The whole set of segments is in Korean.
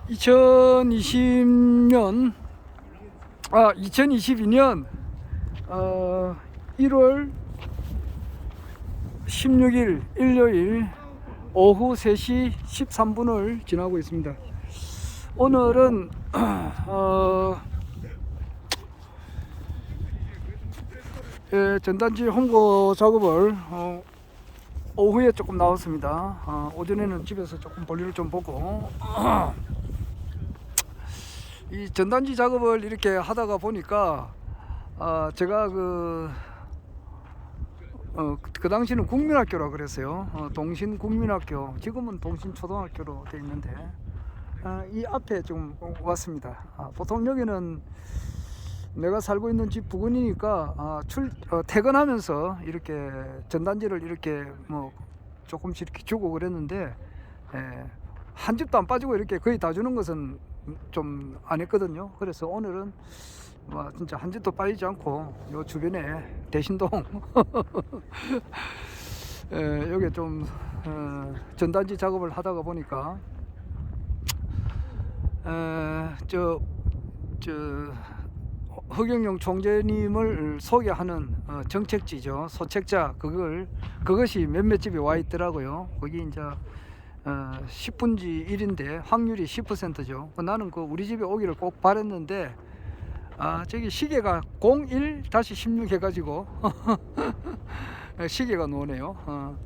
2022년 1월 16일 일요일 오후 3시 13분을 지나고 있습니다. 오늘은 전단지 홍보 작업을 오후에 조금 나왔습니다. 오전에는 집에서 조금 볼일을 좀 보고 이 전단지 작업을 이렇게 하다가 보니까 제가 그 당시는 국민학교라 그랬어요. 동신국민학교, 지금은 동신초등학교로 되어 있는데 이 앞에 좀 왔습니다. 보통 여기는 내가 살고 있는 집 부근이니까 퇴근하면서 이렇게 전단지를 이렇게 뭐 조금씩 이렇게 주고 그랬는데 한 집도 안 빠지고 이렇게 거의 다 주는 것은 좀 안 했거든요. 그래서 오늘은 뭐 진짜 한 집도 빠지지 않고 요 주변에 대신동 여기 좀 전단지 작업을 하다가 보니까 허경영 총재님을 소개하는 정책지죠. 소책자 그것이 몇몇 집에 와 있더라고요. 거기 이제 10분지 1인데 확률이 10%죠. 나는 그 우리 집에 오기를 꼭 바랬는데 저기 시계가 01-16 해가지고 시계가 노네요.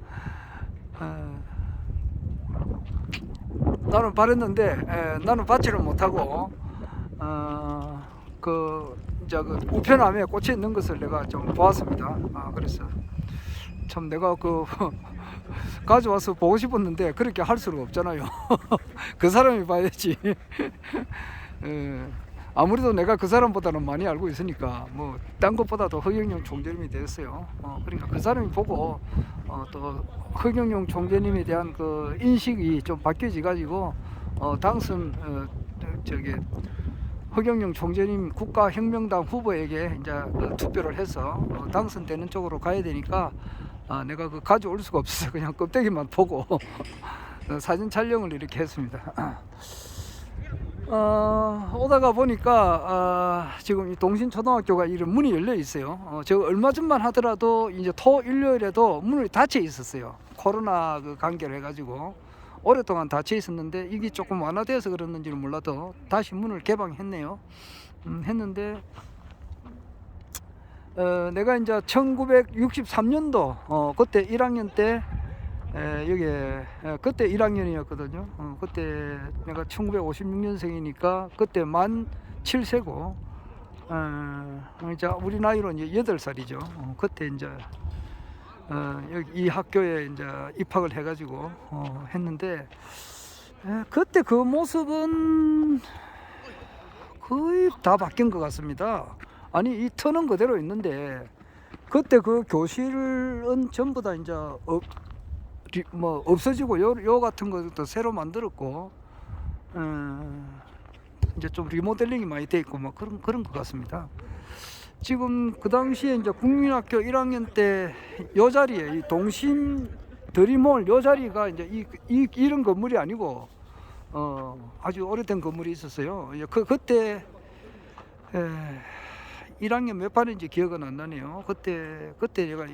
나는 바랬는데 나는 받지를 못하고 그 우편함에 꽂혀 있는 것을 내가 좀 보았습니다. 그래서 참 내가 가져와서 보고 싶었는데 그렇게 할 수가 없잖아요. 그 사람이 봐야지. 아무래도 내가 그 사람보다는 많이 알고 있으니까 뭐 딴 것보다도 허경영 총재님이 됐어요. 그러니까 그 사람이 보고 또 허경영 총재님에 대한 그 인식이 좀 바뀌어지 가지고 당선 허경영 총재님 국가혁명당 후보에게 이제 투표를 해서 당선되는 쪽으로 가야 되니까 내가 가져올 수가 없어서 그냥 껍데기만 보고 사진 촬영을 이렇게 했습니다. 오다가 보니까 지금 이 동신초등학교가 이런 문이 열려 있어요. 저 얼마 전만 하더라도 이제 일요일에도 문이 닫혀 있었어요. 코로나 관계로 해가지고 오랫동안 닫혀 있었는데 이게 조금 완화돼서 그랬는지는 몰라도 다시 문을 개방했네요. 했는데 내가 이제 1963년도 그때 1학년 때 여기 그때 1학년이었거든요. 그때 내가 1956년생이니까 그때 만 7세고 이제 우리 나이로 이제 8살이죠. 그때 이제 여기 이 학교에 이제 입학을 해가지고 했는데 그때 그 모습은 거의 다 바뀐 것 같습니다. 아니 이 터는 그대로 있는데 그때 그 교실은 전부 다 이제 뭐 없어지고 요 같은 것도 새로 만들었고 이제 좀 리모델링이 많이 돼 있고 뭐 그런 것 같습니다. 지금 그 당시에 이제 국민학교 1학년 때 요 자리에 이 동심 드림몰 요 자리가 이제 이런 건물이 아니고 아주 오래된 건물이 있었어요. 그때 1학년 몇 반인지 기억은 안 나네요. 그때 내가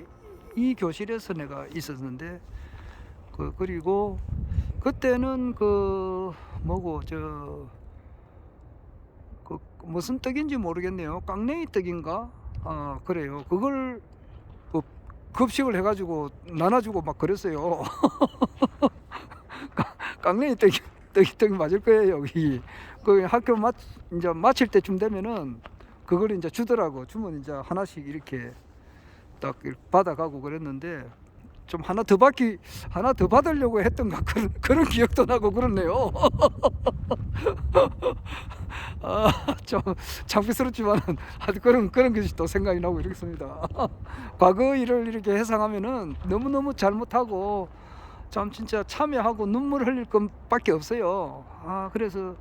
이 교실에서 내가 있었는데 그리고 그때는 무슨 떡인지 모르겠네요. 깡냉이 떡인가? 그래요. 그걸 급식을 해가지고 나눠주고 막 그랬어요. 깡냉이 떡이 맞을 거예요. 여기 그 학교 이제 마칠 때쯤 되면은 그걸 이제 주더라고. 주면 이제 하나씩 이렇게 딱 받아가고 그랬는데 좀 하나 더 받으려고 했던가 그런 기억도 나고 그렇네요. 좀 창피스럽지만은 그런 것이 또 생각이 나고 이렇습니다. 과거 일을 이렇게 회상하면은 너무너무 잘못하고 참 진짜 참여하고 눈물 흘릴 것밖에 없어요. 그래서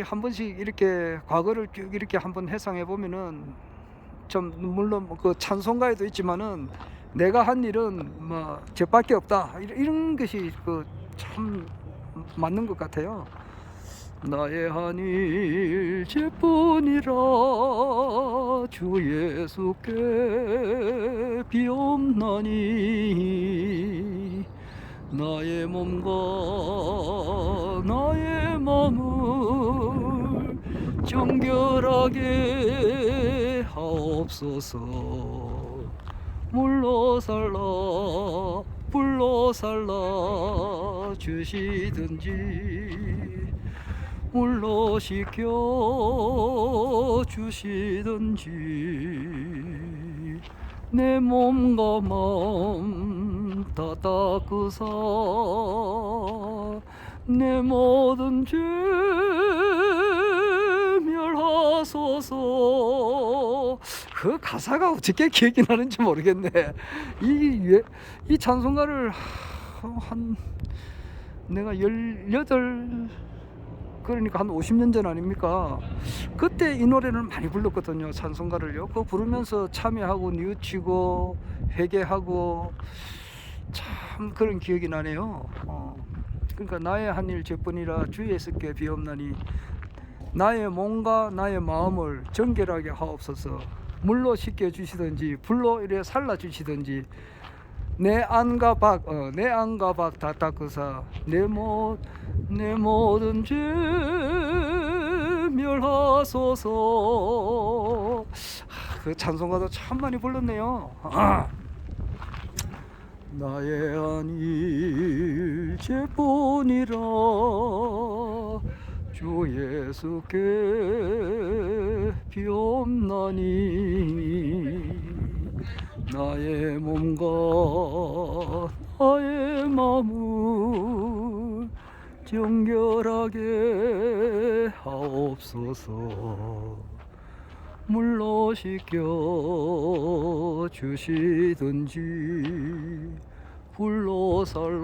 한 번씩 이렇게 과거를 쭉 이렇게 한번 회상해 보면은 좀 물론 그 찬송가에도 있지만은 내가 한 일은 뭐 저밖에 없다 이런 것이 참 맞는 것 같아요. 나의 한 일체뿐이라 주 예수께 비옵나니 나의 몸과 나의 마음을 정결하게 하옵소서. 물러살라 불러살라 주시든지 물러시켜 주시든지 내 몸과 마음 다 닦으사 내 모든 죄 멸하소서. 그 가사가 어떻게 기억이 나는지 모르겠네. 이 찬송가를 한 내가 18 그러니까 한 50년 전 아닙니까? 그때 이 노래를 많이 불렀거든요. 찬송가를요. 그거 부르면서 참여하고 뉘우치고 회개하고 참 그런 기억이 나네요. 그러니까 나의 한 일 죄뿐이라 주 예수께 비옵나니 나의 몸과 나의 마음을 정결하게 하옵소서. 물로 씻겨 주시든지 불로 이래 살라 주시든지 내 안과 밖 다 닦으사 내 모든 죄 멸하소서. 그 찬송가도 참 많이 불렀네요. 나의 한 일체뿐이라 주 예수께 비옵나니 나의 몸과 나의 마음을 정결하게 하옵소서. 물로 씻겨 주시든지 불로 살라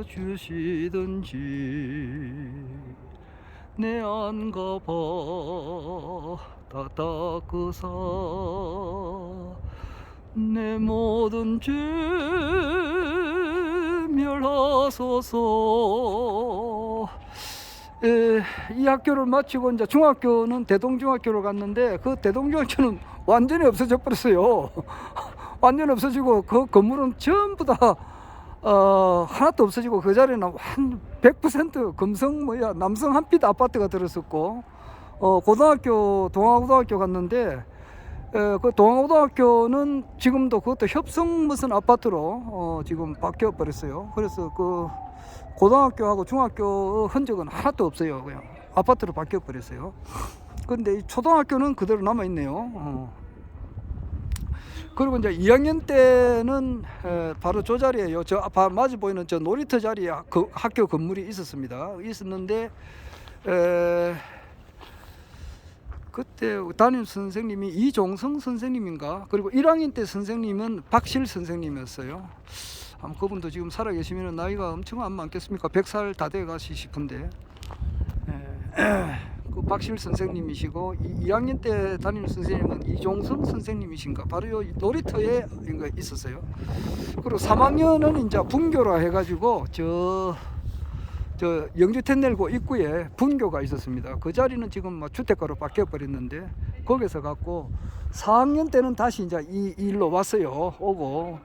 주시든지 내 안과 바 다 닦으사 내 모든 죄 멸하소서. 이 학교를 마치고 이제 중학교는 대동중학교로 갔는데 그 대동중학교는 완전히 없어져 버렸어요. 완전히 없어지고 그 건물은 전부 다 하나도 없어지고 그 자리에는 한 100% 금성 남성 한빛 아파트가 들었었고 고등학교 동아고등학교 갔는데 그 동아고등학교는 지금도 그것도 협성 무슨 아파트로 지금 바뀌어 버렸어요. 그래서 그 고등학교하고 중학교 흔적은 하나도 없어요. 그냥 아파트로 바뀌어 버렸어요. 그런데 이 초등학교는 그대로 남아 있네요. 그리고 이제 2학년 때는 바로 저 자리에요. 저 마주 보이는 저 놀이터 자리에 그 학교 건물이 있었는데 그때 담임 선생님이 이종성 선생님인가, 그리고 1학년 때 선생님은 박실 선생님이었어요. 그분도 지금 살아 계시면 나이가 엄청 안 많겠습니까? 100살 다 돼 가시 싶은데 그 박실 선생님이시고 2학년 때 담임 선생님은 이종성 선생님이신가, 바로 요 놀이터에 있었어요. 그리고 3학년은 이제 분교라 해가지고 저 영주 텐넬고 입구에 분교가 있었습니다. 그 자리는 지금 뭐 주택가로 바뀌어 버렸는데 거기서 갖고 4학년 때는 다시 이제 이 일로 왔어요. 오고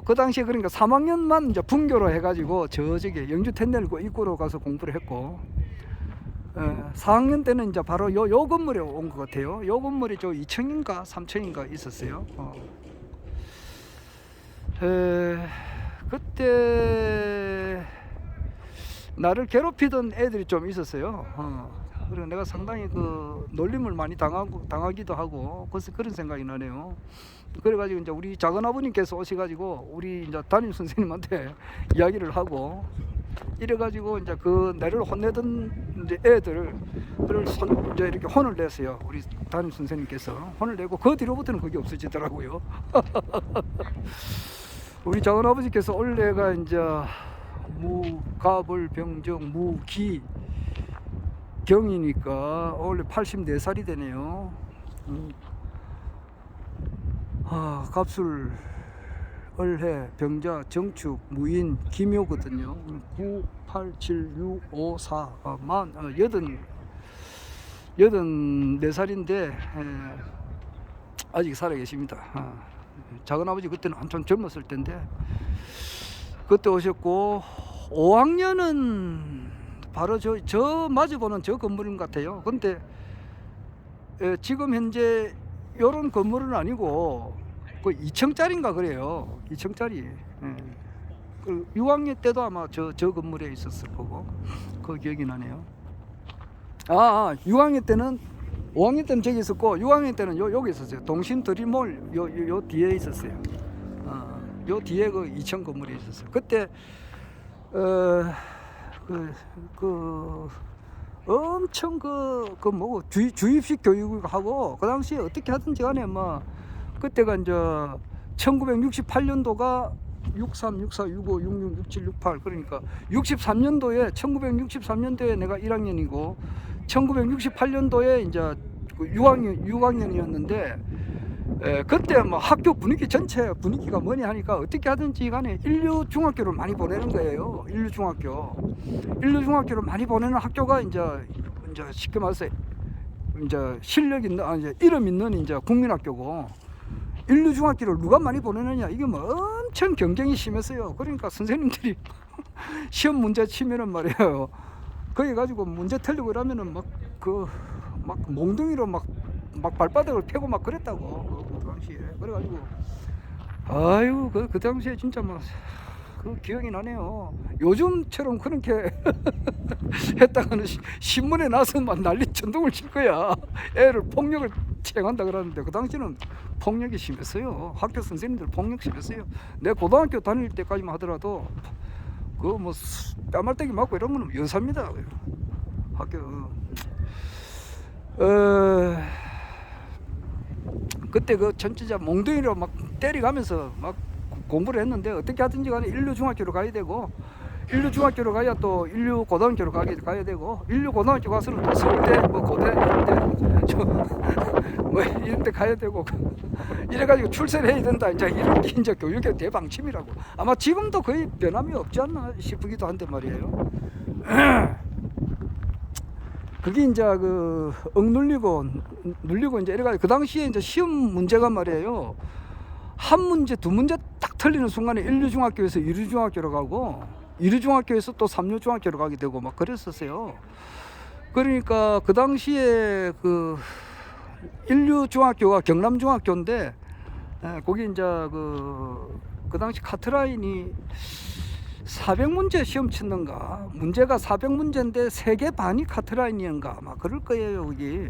그 당시에 그러니까 3학년만 이제 분교로 해가지고 저쪽에 영주 텐넬고 입구로 가서 공부를 했고 4학년 때는 이제 바로 요 건물에 온 것 같아요. 요 건물이 저 2층인가 3층인가 있었어요. 그때 나를 괴롭히던 애들이 좀 있었어요. 그리고 내가 상당히 그 놀림을 많이 당하기도 하고 그래서 그런 생각이 나네요. 그래가지고 이제 우리 작은 아버님께서 오셔가지고 우리 이제 담임 선생님한테 이야기를 하고 이래가지고 이제 그 나를 혼내던 이제 애들을 이제 이렇게 혼을 냈어요. 우리 담임 선생님께서 혼을 내고 그 뒤로부터는 그게 없어지더라고요. 우리 작은 아버지께서 원래가 이제 무가불병정 무기 경이니까 원래 84살이 되네요. 값을 을해, 병자, 정축, 무인, 기묘거든요. 9, 8, 7, 6, 5, 4, 84살인데 아직 살아 계십니다. 작은아버지 그때는 한참 젊었을 텐데 그때 오셨고, 5학년은 바로 저 마주보는 저 건물인 것 같아요. 근데 지금 현재 요런 건물은 아니고 그 2층짜리인가 그래요. 2층짜리. 그 6학년 때도 아마 저 건물에 있었을 거고 그 기억이 나네요. 6학년 때는 5학년 때는 저기 있었고 6학년 때는 여기 있었어요. 동신 드림몰 요 뒤에 있었어요. 요 뒤에 그 2층 건물에 있었어요. 그때 엄청 뭐고 주입식 교육하고 그 당시에 어떻게 하든지 간에 뭐 그때가 이제 1968년도가 63, 64, 65, 66, 67, 68 그러니까 63년도에 1963년도에 내가 1학년이고 1968년도에 이제 6학년이었는데 그때 뭐 학교 분위기 전체 분위기가 뭐냐 하니까 어떻게 하든지 간에 인류 중학교를 많이 보내는 거예요. 인류 중학교를 많이 보내는 학교가 이제 쉽게 말해서 이제 실력 있는 이제 이름 있는 이제 국민학교고, 인류 중학교를 누가 많이 보내느냐 이게 뭐 엄청 경쟁이 심했어요. 그러니까 선생님들이 시험 문제 치면은 말이에요. 거기 가지고 문제 틀리고 이러면은 막 몽둥이로 막 발바닥을 펴고 막 그랬다고 그 당시에. 그래가지고 아유 그 당시에 진짜 막 그 기억이 나네요. 요즘처럼 그렇게 했다가는 신문에 나서 막 난리 천둥을 칠 거야. 애를 폭력을 체행한다 그러는데 그 당시는 폭력이 심했어요. 학교 선생님들 폭력 심했어요. 내 고등학교 다닐 때까지만 하더라도 그 뭐 뺨알때기 맞고 이런 거는 연사입니다. 학교 그때 그 전체자 몽둥이로 막 때리가면서 막 공부를 했는데 어떻게 하든지 간에 인류 중학교로 가야 되고, 인류 중학교로 가야 또 인류 고등학교로 가야 되고, 인류 고등학교 가서는 또 서울대 뭐 고대 이런 데 가야 되고 이래가지고 출세를 해야 된다. 이제 이런 게 이제 교육의 대방침이라고. 아마 지금도 거의 변함이 없지 않나 싶기도 한데 말이에요. 그게 이제 그 억눌리고 이제 이래가지고 그 당시에 이제 시험 문제가 말이에요. 한 문제 두 문제 딱 틀리는 순간에 인류중학교에서 이류중학교로 가고, 이류중학교에서 또 삼류중학교로 가게 되고 막 그랬었어요. 그러니까 그 당시에 그 인류중학교가 경남중학교인데 거기 이제 그 당시 카트라인이 400문제 시험 치는가, 문제가 400문제인데 3개 반이 카트라인인가 막 그럴 거예요. 거기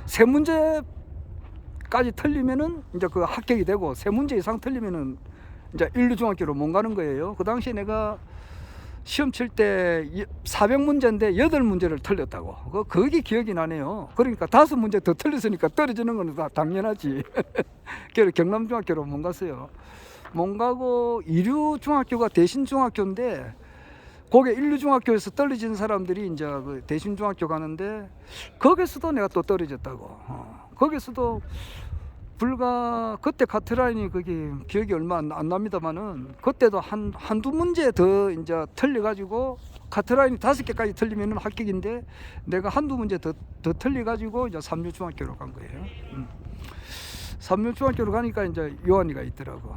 3문제까지 틀리면은 이제 그 합격이 되고 3문제 이상 틀리면은 이제 인류중학교로 못 가는 거예요. 그 당시에 내가 시험 칠 때 400문제인데 8문제를 틀렸다고. 그게 기억이 나네요. 그러니까 5문제 더 틀렸으니까 떨어지는 건 다 당연하지. 그래서 경남중학교로 못 갔어요. 못 가고 이류중학교가 대신중학교인데 거기 인류중학교에서 떨어진 사람들이 이제 그 대신중학교 가는데 거기서도 내가 또 떨어졌다고. 거기서도 불과 그때 카트라인이 그게 기억이 얼마 안 납니다만은 그때도 한두 문제 더 이제 틀려가지고 카트라인이 5개까지 틀리면은 합격인데 내가 한두 문제 더 틀려가지고 이제 삼류중학교로 간 거예요. 삼류중학교로 가니까 이제 요한이가 있더라고.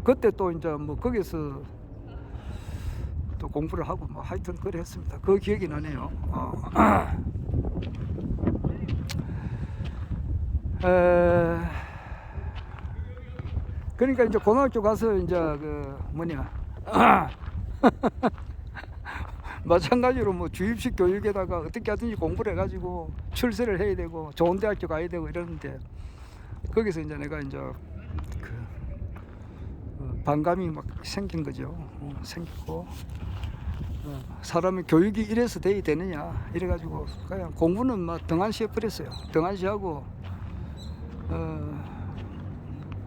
그때 또 이제 뭐 거기서 또 공부를 하고 뭐 하여튼 그래 했습니다. 그 기억이 나네요. 그러니까 이제 고등학교 가서 이제 그 뭐냐 마찬가지로 뭐 주입식 교육에다가 어떻게 하든지 공부를 해가지고 출세를 해야 되고 좋은 대학교 가야 되고 이러는데 거기서 이제 내가 이제 반감이 막 생긴 거죠. 생기고 사람이 교육이 이래서 돼야 되느냐 이래가지고 그냥 공부는 막 등한시해 버렸어요. 등한시하고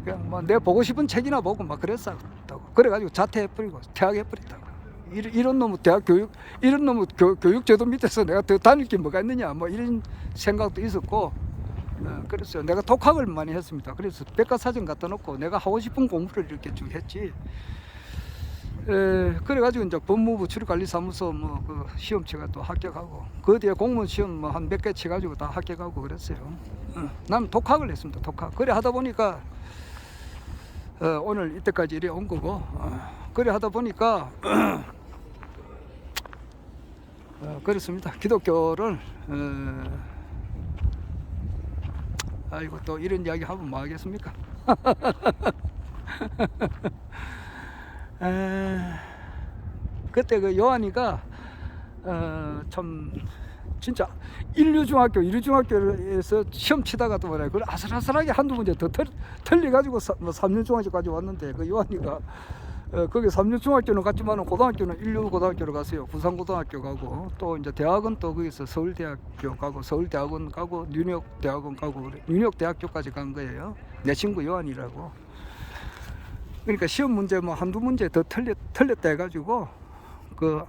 그냥 뭐 내 보고 싶은 책이나 보고 막 그랬었다고. 그래가지고 자퇴해버리고 퇴학해버렸다고. 이런 놈의 대학 교육, 이런 놈의 교육 제도 밑에서 내가 더 다닐 게 뭐가 있느냐 뭐 이런 생각도 있었고, 그랬어요. 내가 독학을 많이 했습니다. 그래서 백과사전 갖다 놓고 내가 하고 싶은 공부를 이렇게 쭉 했지. 그래가지고 이제 법무부 출입관리사무소 뭐 그 시험 치가 또 합격하고 그 뒤에 공무원 시험 뭐 한 몇 개 치가지고 다 합격하고 그랬어요. 나는 독학을 했습니다. 독학. 그래 하다 보니까 오늘 이때까지 이래 온 거고 그래 하다 보니까 그렇습니다. 기독교를 아이고 또 이런 이야기 하면 뭐 하겠습니까? 그때 그 요한이가 참 진짜 인류중학교에서 시험 치다가 또 뭐래 그 아슬아슬하게 한두 문제 더 틀려가지고 3년 중학교까지 왔는데 그 요한이가 거기 3년 중학교는 갔지만 고등학교는 인류고등학교로 갔어요. 부산고등학교 가고 또 이제 대학은 또 거기서 서울대학교 가고 서울대학원 가고 뉴욕대학원 가고 뉴욕대학교까지 간 거예요. 내 친구 요한이라고. 그러니까 시험 문제 뭐 한두 문제 더 틀렸다 해가지고 그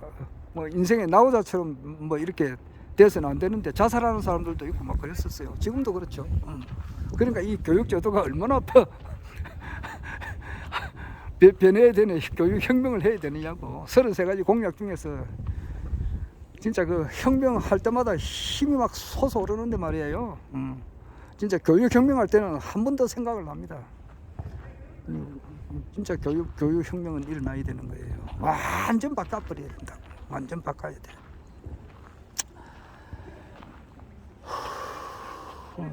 뭐 인생의 나오자처럼 뭐 이렇게 돼서는 안 되는데 자살하는 사람들도 있고 막 그랬었어요. 지금도 그렇죠. 그러니까 이 교육 제도가 얼마나 변해야 되는 교육 혁명을 해야 되느냐고. 33가지 공약 중에서 진짜 그 혁명할 때마다 힘이 막 솟아오르는데 말이에요. 진짜 교육 혁명할 때는 한 번 더 생각을 합니다. 진짜 교육 혁명은 일어나야 되는 거예요. 완전 바꿔버려야 된다. 완전 바꿔야 돼.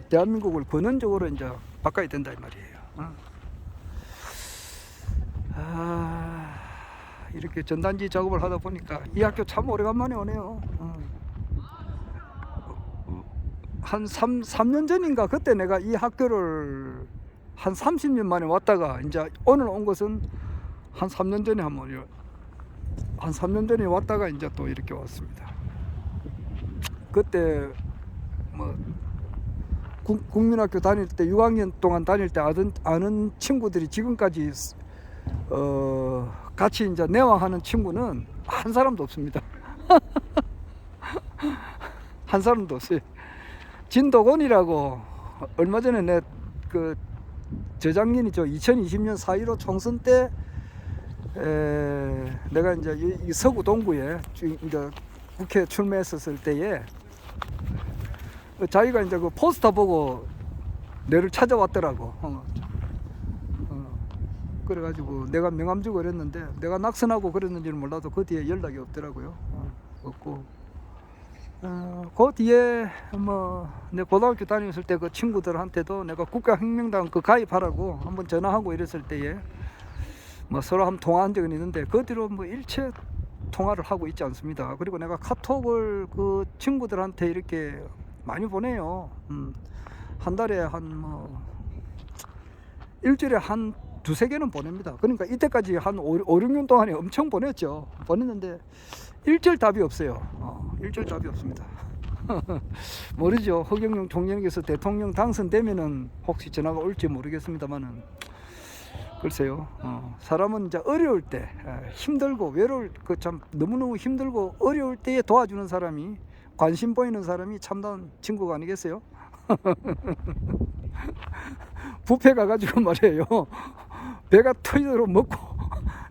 대한민국을 근원적으로 이제 바꿔야 된다 이 말이에요. 이렇게 전단지 작업을 하다 보니까 이 학교 참 오래간만에 오네요. 한 3년 전인가 그때 내가 이 학교를 한 30년 만에 왔다가 이제 오늘 온 것은 한 3년 전에 한 3년 전에 왔다가 이제 또 이렇게 왔습니다. 그때 뭐 국민학교 다닐 때 6학년 동안 다닐 때 아는 친구들이 지금까지 같이 이제 내왕하는 친구는 한 사람도 없습니다. 한 사람도 없어요. 진도건이라고 얼마 전에 내 그 저작년이죠. 2020년 4.15 총선 때 내가 이제 이 서구 동구에 이제 국회 출마했었을 때에 자기가 이제 그 포스터 보고 내를 찾아왔더라고. 그래가지고 내가 명함 주고 그랬는데 내가 낙선하고 그랬는지는 몰라도 그 뒤에 연락이 없더라고요. 없고 그 뒤에 뭐 내 고등학교 다녔을 때 그 친구들한테도 내가 국가혁명당 그 가입하라고 한번 전화하고 이랬을 때에 뭐 서로 한번 통화한 적은 있는데 그 뒤로 뭐 일체 통화를 하고 있지 않습니다. 그리고 내가 카톡을 그 친구들한테 이렇게 많이 보내요. 한 달에 한 뭐 일주일에 한 두세 개는 보냅니다. 그러니까 이때까지 한 5, 6년 동안에 엄청 보냈죠. 보냈는데 일절 답이 없어요. 일절 답이 없습니다. 모르죠. 허경영 총장께서 대통령 당선되면은 혹시 전화가 올지 모르겠습니다만은 글쎄요. 사람은 이제 어려울 때 힘들고 외로울 그 참 너무너무 힘들고 어려울 때에 도와주는 사람이 관심 보이는 사람이 참다운 친구가 아니겠어요? 뷔페 가가지고 말이에요. 배가 터지도록 먹고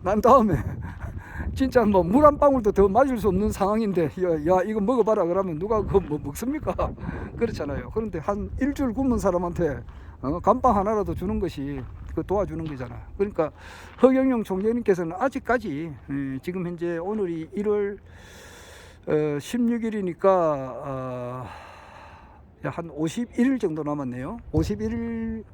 난 다음에 진짜 뭐 물 한 방울도 더 마실 수 없는 상황인데 야 이거 먹어봐라 그러면 누가 그거 뭐 먹습니까? 그렇잖아요. 그런데 한 일주일 굶은 사람한테 감빵 하나라도 주는 것이 그 도와주는 거잖아. 그러니까 허경영 총재님께서는 아직까지 지금 현재 오늘이 1월 16일이니까 한 51일 정도 남았네요. 51일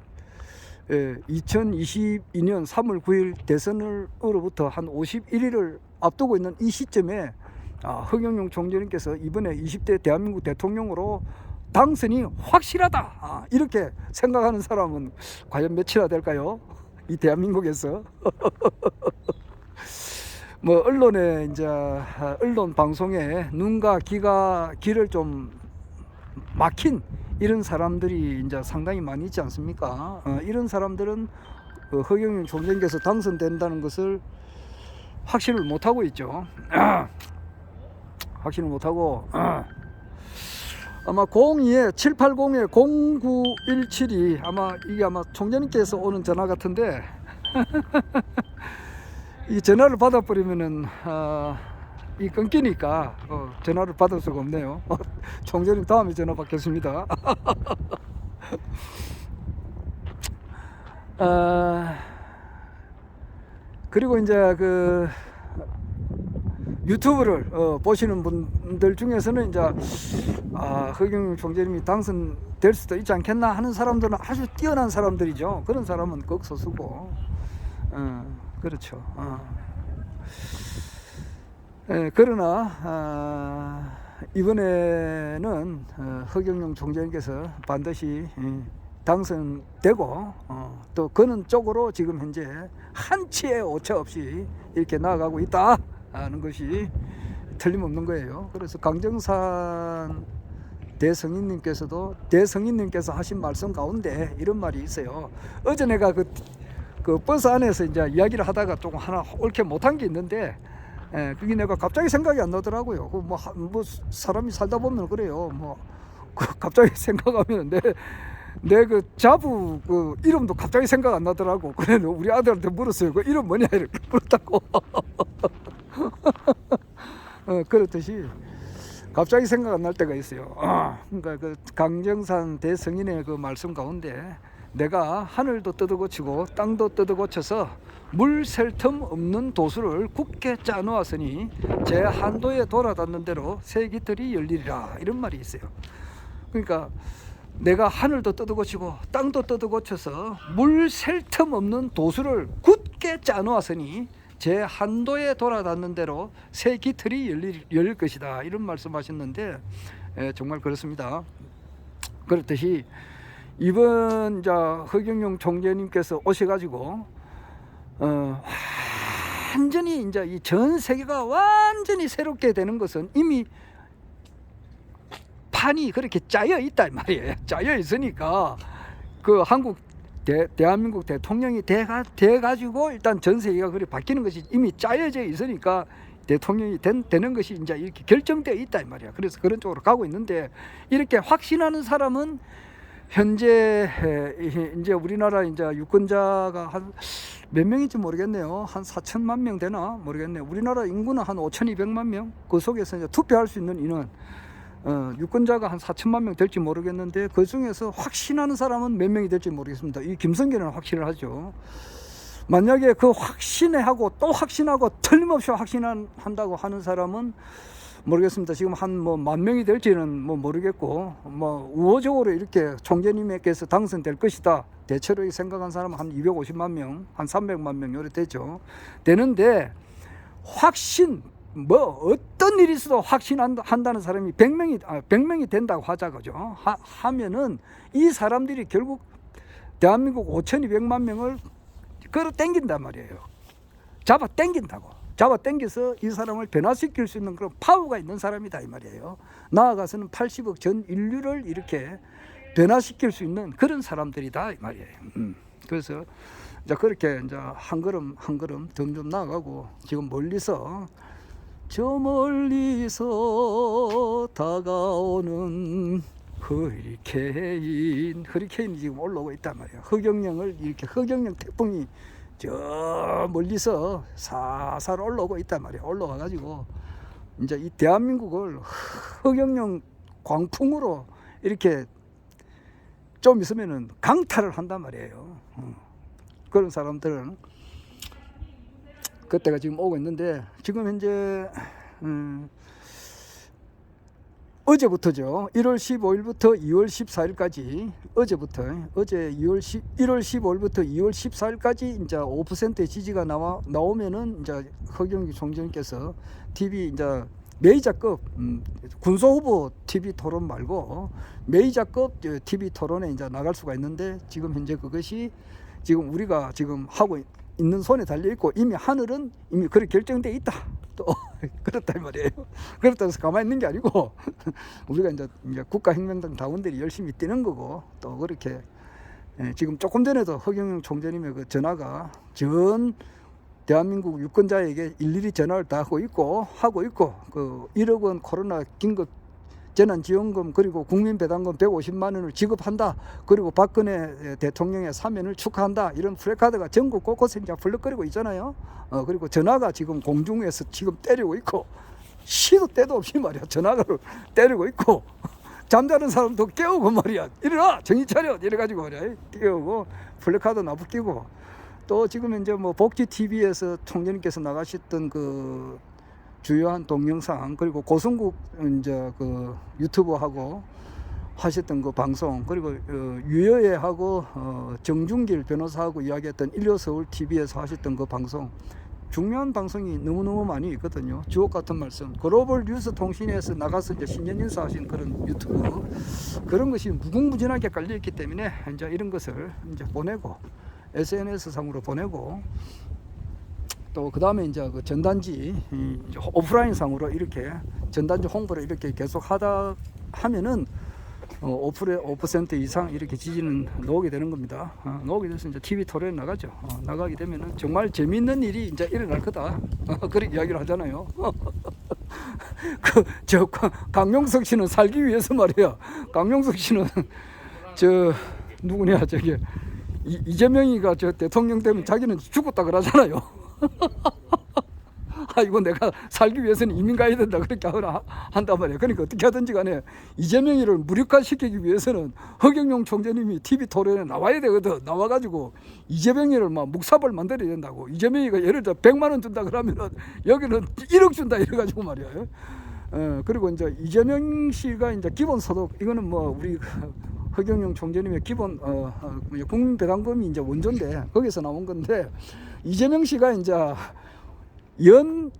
2022년 3월 9일 대선으로부터 한 51일을 앞두고 있는 이 시점에 허경영 총재님께서 이번에 20대 대한민국 대통령으로 당선이 확실하다 이렇게 생각하는 사람은 과연 몇이나 될까요? 이 대한민국에서 뭐 언론에 이제 언론 방송에 눈과 귀를 좀 막힌 이런 사람들이 이제 상당히 많이 있지 않습니까? 이런 사람들은 허경영 총재님께서 당선된다는 것을 확신을 못하고 있죠. 확신을 못하고 아마 02-780-0917이 아마 이게 아마 총재님께서 오는 전화 같은데 이 전화를 받아버리면은 이 끊기니까 전화를 받을 수가 없네요. 총재님 다음에 전화 받겠습니다. 그리고 이제 그 유튜브를 보시는 분들 중에서는 이제 허경영 총재님이 당선될 수도 있지 않겠나 하는 사람들은 아주 뛰어난 사람들이죠. 그런 사람은 극소수고, 그렇죠. 그러나 이번에는 허경영 총재님께서 반드시 당선되고 또 그는 쪽으로 지금 현재 한치의 오차 없이 이렇게 나아가고 있다 하는 것이 틀림없는 거예요. 그래서 강정산 대성인님께서 하신 말씀 가운데 이런 말이 있어요. 어제 내가 그 버스 안에서 이제 이야기를 하다가 조금 하나 옳게 못한 게 있는데, 그게 내가 갑자기 생각이 안 나더라고요. 뭐 사람이 살다 보면 그래요. 갑자기 생각하면 내 그 자부 그 이름도 갑자기 생각 안 나더라고. 그래 우리 아들한테 물었어요. 그 이름 뭐냐 이렇게 물었다고. 그렇듯이 갑자기 생각 안 날 때가 있어요. 그러니까 그 강정산 대성인의 그 말씀 가운데 내가 하늘도 뜯어고치고 땅도 뜯어고쳐서 물 셀 틈 없는 도수를 굳게 짜놓았으니 제 한도에 돌아닿는 대로 새 깃들이 열리리라, 이런 말이 있어요. 그러니까 내가 하늘도 뜯어고치고 땅도 뜯어고쳐서 물 셀 틈 없는 도수를 굳게 짜놓았으니 제 한도에 돌아닿는 대로 새 깃털이 열릴 것이다, 이런 말씀하셨는데 정말 그렇습니다. 그렇듯이 이번 허경영 총재님께서 오셔가지고 완전히 이제 이 전 세계가 완전히 새롭게 되는 것은 이미 판이 그렇게 짜여 있다 이 말이에요. 짜여 있으니까 그 대한민국 대통령이 돼가지고 일단 전 세계가 그렇게 바뀌는 것이 이미 짜여져 있으니까 대통령이 되는 것이 이제 이렇게 결정되어 있다 이 말이야. 그래서 그런 쪽으로 가고 있는데, 이렇게 확신하는 사람은 현재 이제 우리나라 이제 유권자가 한 몇 명인지 모르겠네요. 한 4천만 명 되나 모르겠네요. 우리나라 인구는 한 5,200만 명. 그 속에서 이제 투표할 수 있는 인원 유권자가 한 4천만 명 될지 모르겠는데, 그 중에서 확신하는 사람은 몇 명이 될지 모르겠습니다. 이 김성계는 확신을 하죠. 만약에 그 확신하고 또 확신하고 틀림없이 확신한다고 하는 사람은 모르겠습니다. 지금 한 만 명이 될지는 모르겠고, 우호적으로 이렇게 총재님께서 당선될 것이다 대체로 생각한 사람은 한 250만 명, 한 300만 명 요래 되죠. 되는데 확신 어떤 일이 있어도 확신한다는 사람이 100명이 된다고 하자, 그죠? 하면은 이 사람들이 결국 대한민국 5,200만 명을 끌어 당긴단 말이에요. 잡아 당겨서 이 사람을 변화시킬 수 있는 그런 파워가 있는 사람이다 이 말이에요. 나아가서는 80억 전 인류를 이렇게 변화시킬 수 있는 그런 사람들이다 이 말이에요. 그래서 이제 그렇게 이제 한 걸음 한 걸음 점점 나아가고, 지금 저 멀리서 다가오는 허리케인이 지금 올라오고 있단 말이에요. 허경영 태풍이 저 멀리서 사살 올라오고 있단 말이에요. 올라와가지고 이제 이 대한민국을 허경영 광풍으로 이렇게 좀 있으면은 강탈을 한단 말이에요. 그런 사람들은 그때가 지금 오고 있는데, 지금 현재 어제부터죠. 1월 15일부터 2월 14일까지 어제 1월 15일부터 2월 14일까지 이제 5%의 지지가 나오면은 이제 허경영 총재님께서 TV 이제 메이저급 군소 후보 TV 토론 말고 메이저급 TV 토론에 이제 나갈 수가 있는데, 지금 현재 그것이 지금 우리가 지금 하고 있는 손에 달려 있고, 이미 하늘은 이미 그렇게 결정돼 있다. 또 그렇다 이 말이에요. 그렇다고 해서 가만히 있는 게 아니고 우리가 이제 국가혁명당 당원들이 열심히 뛰는 거고, 또 그렇게 지금 조금 전에도 허경영 총재님의 그 전화가 전 대한민국 유권자에게 일일이 전화를 다 하고 있고 그 1억 원 코로나 긴급 재난지원금 그리고 국민배당금 150만 원을 지급한다. 그리고 박근혜 대통령의 사면을 축하한다. 이런 프래카드가 전국 곳곳에 이제 펄럭거리고 있잖아요. 그리고 전화가 지금 공중에서 지금 때리고 있고 시도 때도 없이 말이야 전화를 때리고 있고 잠자는 사람도 깨우고 말이야 일어나 정신 차려 이래가지고 말이야 깨우고 플래카드 나붙끼고 또 지금 이제 뭐 복지 TV에서 총재님께서 나가셨던 그 주요한 동영상 그리고 고성국 이제 그 유튜버하고 하셨던 그 방송 그리고 유여애하고 정준길 변호사하고 이야기했던 일요서울 TV에서 하셨던 그 방송 중요한 방송이 너무너무 많이 있거든요. 주옥 같은 말씀 글로벌 뉴스 통신에서 나가서 이제 신년 인사하신 그런 유튜브 그런 것이 무궁무진하게 깔려있기 때문에 이제 이런 것을 이제 보내고 SNS 상으로 보내고 또 그 다음에 이제 그 전단지 오프라인 상으로 이렇게 전단지 홍보를 이렇게 계속 하다 하면은 5% 이상 이렇게 지지는 나오게 되는 겁니다. 나오게 돼서 이제 TV 토론에 나가죠. 나가게 되면은 정말 재미있는 일이 이제 일어날 거다. 그런 이야기를 하잖아요. 저 강용석 씨는 살기 위해서 말이야. 강용석 씨는 저 누구냐 저기 이재명이가 저 대통령 되면 자기는 죽었다 그러잖아요. 아이고 내가 살기 위해서는 이민 가야 된다 그렇게 한단 말이에요. 그러니까 어떻게 하든지 간에 이재명이를 무력화시키기 위해서는 허경영 총재님이 TV 토론에 나와야 되거든. 나와가지고 이재명이를 막 묵사발 만들어야 된다고. 이재명이가 예를 들어 100만 원 준다 그러면은 여기는 1억 준다 이래가지고 말이에요. 그리고 이제 이재명 씨가 이제 기본소득 이거는 뭐 우리 허경영 총재님의 기본 국민배당금이 이제 원조인데 거기서 나온 건데 이재명 씨가 이제 연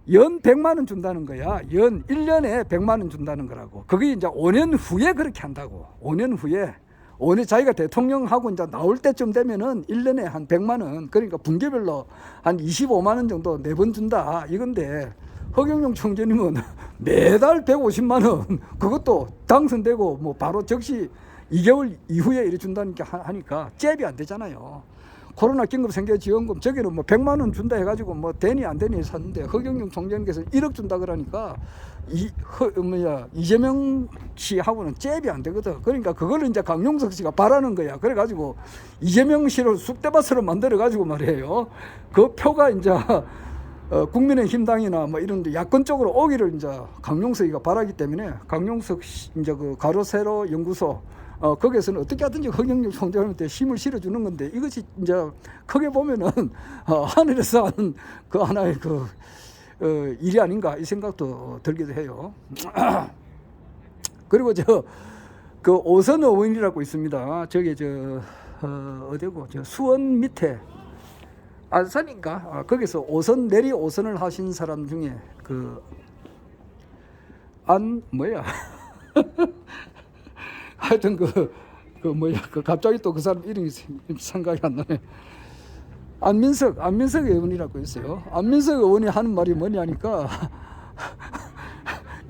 100만 원 준다는 거야. 연 1년에 100만 원 준다는 거라고. 그게 이제 5년 후에 그렇게 한다고. 5년 후에. 5년 자기가 대통령하고 이제 나올 때쯤 되면은 1년에 한 100만 원. 그러니까 분기별로 한 25만 원 정도 매번 준다. 이건데 허경영 총재님은 매달 150만 원. 그것도 당선되고 뭐 바로 즉시 2개월 이후에 이래 준다니까 하니까 잽이 안 되잖아요. 코로나 긴급 생계지원금 저기는 뭐 100만 원 준다 해가지고 뭐 되니 안 되니 샀는데 허경영 총재님께서 1억 준다 그러니까 이재명 씨하고는 잽이 안 되거든. 그러니까 그걸 이제 강용석 씨가 바라는 거야. 그래가지고 이재명 씨를 쑥대밭으로 만들어가지고 말이에요. 그 표가 이제 국민의힘당이나 뭐 이런 데 야권 쪽으로 오기를 이제 강용석이가 바라기 때문에 강용석 이제 그 가로세로 연구소 거기에서는 어떻게 하든지 허경영 총재한테 힘을 실어주는 건데 이것이 이제 크게 보면은 하늘에서 하는 그 하나의 그 일이 아닌가 이 생각도 들기도 해요. 그리고 그 오선 의원이라고 있습니다. 저기 어디고 저 수원 밑에 안산인가 거기서 오선 내리 오선을 하신 사람 중에 그 뭐야 하여튼 그 갑자기 또 그 사람 이름이 생각이 안 나네. 안민석 의원이라고 있어요. 안민석 의원이 하는 말이 뭐냐니까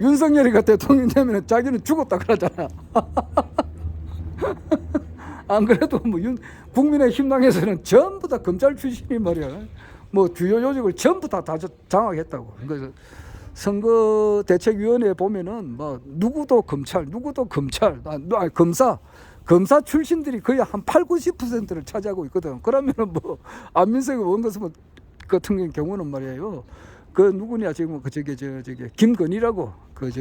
윤석열이가 대통령 되면 자기는 죽었다 그러잖아. 안 그래도 뭐 국민의힘당에서는 전부 다 검찰 출신이 말이야. 뭐 주요 요직을 전부 다 장악했다고. 그래서 선거대책위원회에 보면은 뭐 누구도 검찰, 검사 출신들이 거의 한 80~90%를 차지하고 있거든. 그러면은 뭐 안민석 의원 같은 경우는 말이에요. 그 누구냐 지금 그 저기 김건희라고 그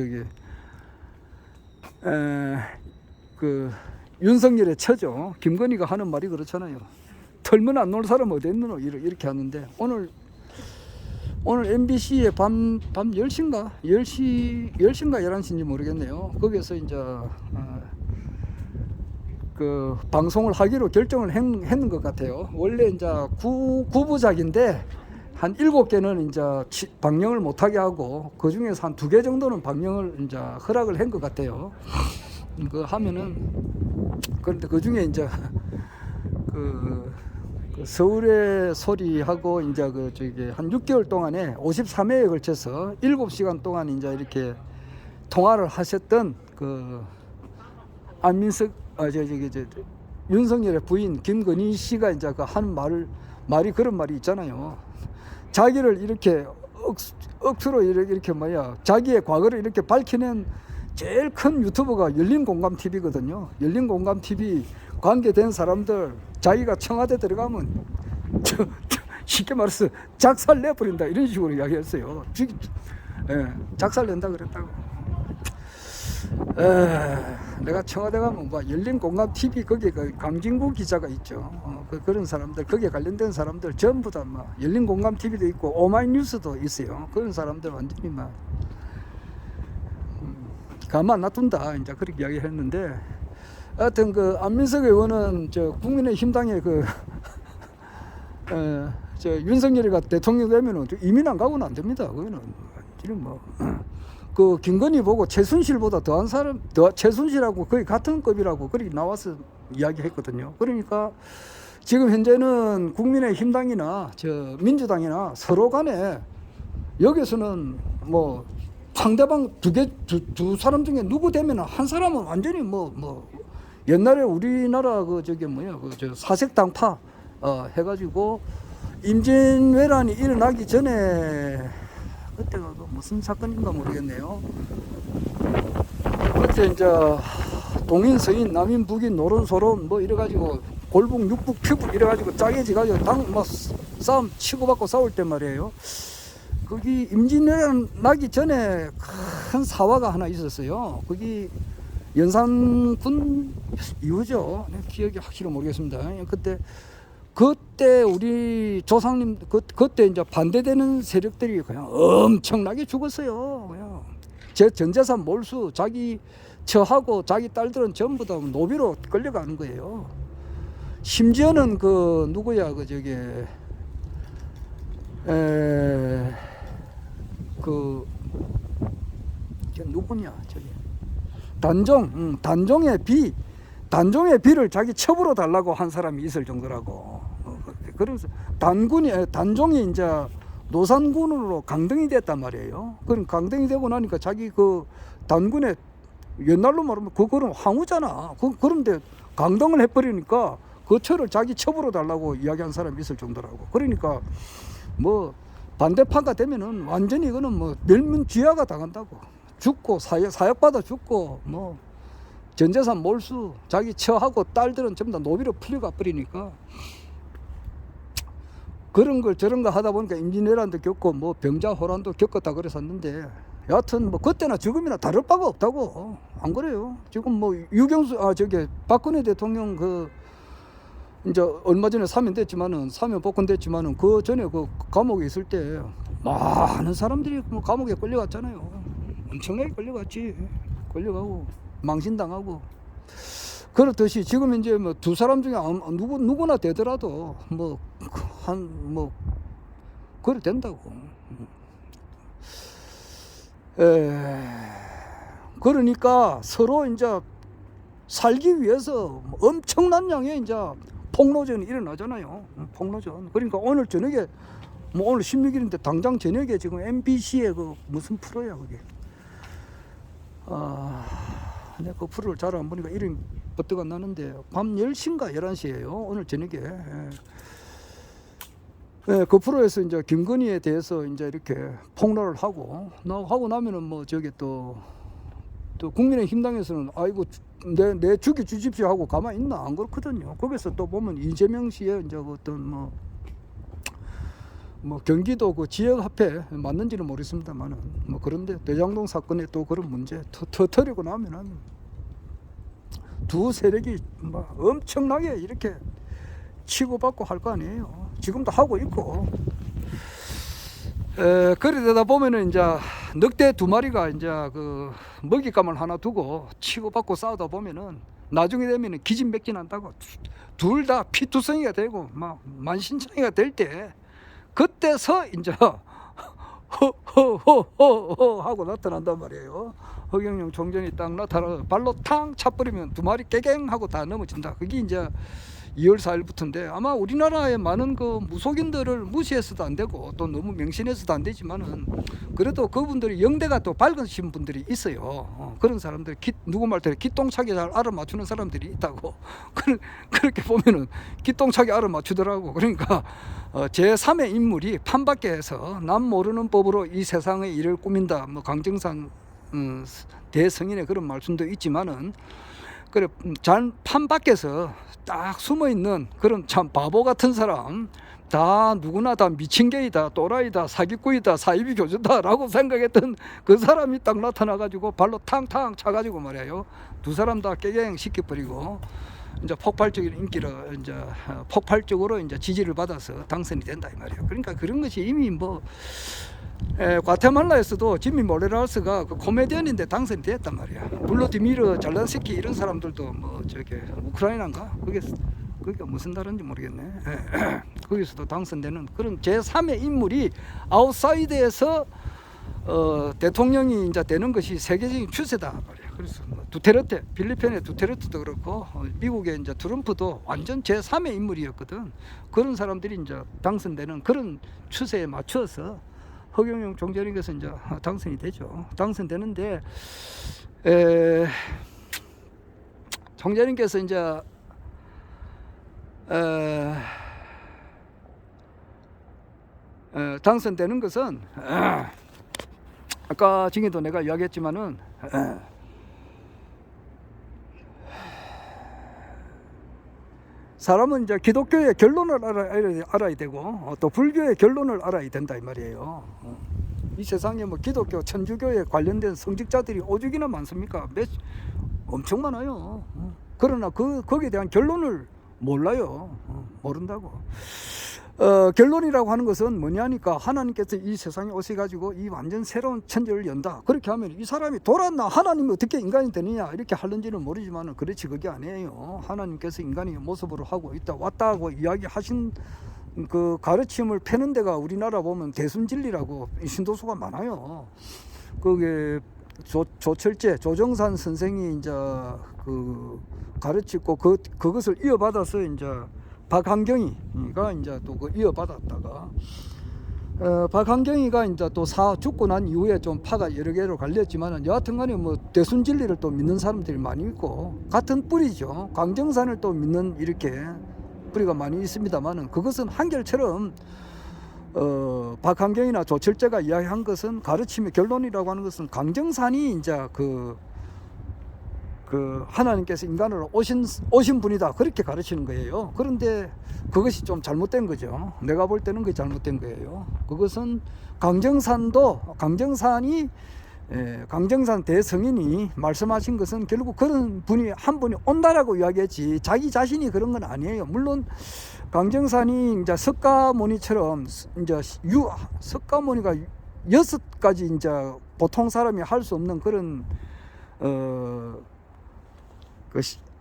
윤석열의 처죠. 김건희가 하는 말이 그렇잖아요. 털면 안 놀 사람 어디 있노 이렇게 하는데 오늘 MBC에 밤 10시인가 11시인지 모르겠네요. 거기서 이제 그 방송을 하기로 결정을 했는 것 같아요. 원래 이제 9부작인데 한 7개는 이제 방영을 못하게 하고 그 중에서 한 2개 정도는 방영을 이제 허락을 한 것 같아요. 그 하면은 그런데 그 중에 이제 그 서울의 소리하고 이제 한 6개월 동안에 53회에 걸쳐서 7시간 동안 이제 이렇게 통화를 하셨던 그 안민석 윤석열의 부인 김건희 씨가 이제 그 하는 말이 그런 말이 있잖아요. 자기를 이렇게 억수로 이렇게 자기의 과거를 이렇게 밝혀낸 제일 큰 유튜버가 열린공감TV거든요. 열린공감TV 관계된 사람들 자기가 청와대 들어가면 쉽게 말해서 작살 내버린다 이런 식으로 이야기했어요. 작살 낸다 그랬다고. 내가 청와대 가면 뭐 열린공감TV 거기에 그 강진구 기자가 있죠. 그런 사람들 거기에 관련된 사람들 전부 다 막 열린공감TV도 있고 오마이뉴스도 있어요. 그런 사람들 완전히 막 가만 놔둔다 이제 그렇게 이야기했는데, 하여튼 그 안민석 의원은 저 국민의힘당의 그 저 윤석열이가 대통령 되면은 이민 안 가고는 안 됩니다. 그거는 지금 뭐 그 김건희 보고 최순실보다 더한 사람, 최순실하고 거의 같은 급이라고 그렇게 나와서 이야기했거든요. 그러니까 지금 현재는 국민의힘당이나 저 민주당이나 서로 간에 여기서는 뭐 상대방 두 사람 중에 누구 되면 한 사람은 완전히 뭐 옛날에 우리나라 그 저기 뭐야 그 저 사색당파 해가지고 임진왜란이 일어나기 전에 그때가 무슨 사건인가 모르겠네요. 그때 이제 동인 서인 남인 북인 노론 소론 뭐 이래가지고 골북 육북 피북 이래가지고 짜게지가지고 막 싸움 치고받고 싸울 때 말이에요. 거기 임진왜란 나기 전에 큰 사화가 하나 있었어요. 거기 연산군 이후죠. 기억이 확실히 모르겠습니다. 그때 우리 조상님 그때 이제 반대되는 세력들이 그냥 엄청나게 죽었어요. 그냥 전 재산 몰수, 자기 처하고 자기 딸들은 전부 다 노비로 끌려가는 거예요. 심지어는 그 누구야 그 저기 그 누구냐 저기 단종의 비를 자기 첩으로 달라고 한 사람이 있을 정도라고. 그래서 단종이 이제 노산군으로 강등이 됐단 말이에요. 그럼 강등이 되고 나니까 자기 그 단군의 옛날로 말하면 그거는 황후잖아. 그런데 강등을 해버리니까 그 처를 자기 첩으로 달라고 이야기한 사람이 있을 정도라고. 그러니까 뭐 반대파가 되면은 완전히 이거는 뭐 멸문지화가 당한다고. 죽고 사역받아 죽고 뭐 전재산 몰수, 자기 처하고 딸들은 전부 다 노비로 풀려가 버리니까 그런 걸 저런 거 하다 보니까 임진왜란도 겪고 뭐 병자호란도 겪었다 그랬었는데, 여하튼 뭐 그때나 지금이나 다를 바가 없다고. 안 그래요? 지금 뭐 유경수 박근혜 대통령 그 이제 얼마 전에 사면 복권됐지만은 그 전에 그 감옥에 있을 때 많은 사람들이 뭐 감옥에 끌려갔잖아요. 엄청나게 끌려갔지. 끌려가고 망신당하고. 그렇듯이 지금 이제 뭐 두 사람 중에 누구나 되더라도 그래 된다고. 그러니까 서로 이제 살기 위해서 엄청난 양의 이제 폭로전이 일어나잖아요. 폭로전. 그러니까 오늘 저녁에 뭐 오늘 16일인데 당장 저녁에 지금 MBC에 그 무슨 프로야 그게. 내가 그 프로를 잘 안 보니까 이름이 버뜩 안 나는데 밤 10시인가 11시에요. 오늘 저녁에. 그 프로에서 이제 김건희에 대해서 이제 이렇게 폭로를 하고 나면은 뭐 저기 또 국민의힘당에서는 아이고 내 죽여 주십시오 하고 가만히 있나? 안 그렇거든요. 거기서 또 보면 이재명 씨의 이제 어떤 뭐 경기도 그 지역 화폐 맞는지는 모르겠습니다만은 뭐 그런데 대장동 사건에 또 그런 문제 터뜨리고 나면은 두 세력이 뭐 엄청나게 이렇게 치고받고 할 거 아니에요. 지금도 하고 있고. 그러다 보면은 이제 늑대 두 마리가 이제 그 먹잇감을 하나 두고 치고받고 싸우다 보면은 나중에 되면은 기진맥진한다고. 둘 다 피투성이가 되고 막 만신창이가 될 때 그때서 이제 허 하고 나타난단 말이에요. 허경영 총장이 딱 나타나서 발로 탕 차버리면 두 마리 깨갱 하고 다 넘어진다. 그게 이제 2월 4일부터인데 아마 우리나라의 많은 그 무속인들을 무시해서도 안 되고 또 너무 명신해서도 안 되지만은 그래도 그분들이 영대가 또 밝으신 분들이 있어요. 그런 사람들 누구 말대로 기똥차게 잘 알아맞추는 사람들이 있다고. 그렇게 보면은 기똥차게 알아맞추더라고. 그러니까 제3의 인물이 판밖에 해서 남 모르는 법으로 이 세상의 일을 꾸민다. 뭐 강정산 대성인의 그런 말씀도 있지만은 그래 판 밖에서 딱 숨어 있는 그런 참 바보 같은 사람, 다 누구나 다 미친 개이다, 또라이다, 사기꾼이다, 사이비 교주다라고 생각했던 그 사람이 딱 나타나 가지고 발로 탕탕 차 가지고 말이에요, 두 사람 다 깨갱 시켜버리고 이제 폭발적인 인기를 이제 폭발적으로 이제 지지를 받아서 당선이 된다 이 말이에요. 그러니까 그런 것이 이미 뭐 과테말라에서도 지미 모레라스가 그 코미디언인데 당선이 됐단 말이야. 블러디미르 잘란스키 이런 사람들도 뭐 저기 우크라이나인가 그게 무슨 나라인지 모르겠네. 거기서도 당선되는 그런 제3의 인물이 아웃사이드에서 대통령이 이제 되는 것이 세계적인 추세다 말이야. 그래서 뭐 두테르테, 필리핀의 두테르테도 그렇고 미국의 이제 트럼프도 완전 제3의 인물이었거든. 그런 사람들이 이제 당선되는 그런 추세에 맞춰서 허경영 총재님께서 이제 당선이 되죠. 당선되는데 총재님께서 이제 당선되는 것은 아까 중에도 내가 이야기했지만은 사람은 이제 기독교의 결론을 알아야 되고 또 불교의 결론을 알아야 된다 이 말이에요. 이 세상에 뭐 기독교, 천주교에 관련된 성직자들이 오죽이나 많습니까? 엄청 많아요. 그러나 거기에 대한 결론을 몰라요. 모른다고. 결론이라고 하는 것은 뭐냐니까 하나님께서 이 세상에 오셔가지고 이 완전 새로운 천지를 연다. 그렇게 하면 이 사람이 돌았나? 하나님이 어떻게 인간이 되느냐? 이렇게 하는지는 모르지만 그렇지 그게 아니에요. 하나님께서 인간의 모습으로 하고 있다. 왔다 하고 이야기하신 그 가르침을 패는 데가 우리나라 보면 대순진리라고 신도수가 많아요. 그게 조철제, 조정산 선생이 이제 그 가르치고 그것을 이어받아서 이제 박한경이가 이제 또 그 이어받았다가 박한경이가 이제 또 죽고 난 이후에 좀 파가 여러 개로 갈렸지만은 여하튼간에 뭐 대순진리를 또 믿는 사람들이 많이 있고 같은 뿌리죠. 강정산을 또 믿는 이렇게 뿌리가 많이 있습니다만은 그것은 한결처럼 박한경이나 조철제가 이야기한 것은 가르침의 결론이라고 하는 것은 강정산이 이제 그 하나님께서 인간으로 오신 분이다 그렇게 가르치는 거예요. 그런데 그것이 좀 잘못된 거죠. 내가 볼 때는 그게 잘못된 거예요. 그것은 강정산 대성인이 말씀하신 것은 결국 그런 분이 한 분이 온다라고 이야기했지 자기 자신이 그런 건 아니에요. 물론 강정산이 이제 석가모니처럼 이제 석가모니가 6가지 이제 보통 사람이 할 수 없는 그런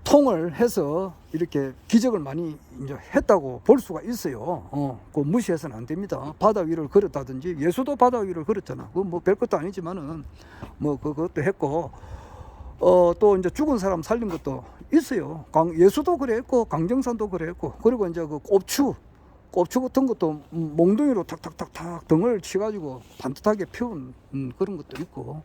통을 해서 이렇게 기적을 많이 이제 했다고 볼 수가 있어요. 그거 무시해서는 안 됩니다. 바다 위를 걸었다든지 예수도 바다 위를 걸었잖아. 그거 뭐 별것도 아니지만은 뭐 그것도 했고 또 이제 죽은 사람 살린 것도 있어요. 예수도 그랬고 강정산도 그랬고 그리고 이제 그 꼽추 같은 것도 몽둥이로 탁탁탁탁 등을 치가지고 반듯하게 피운 그런 것도 있고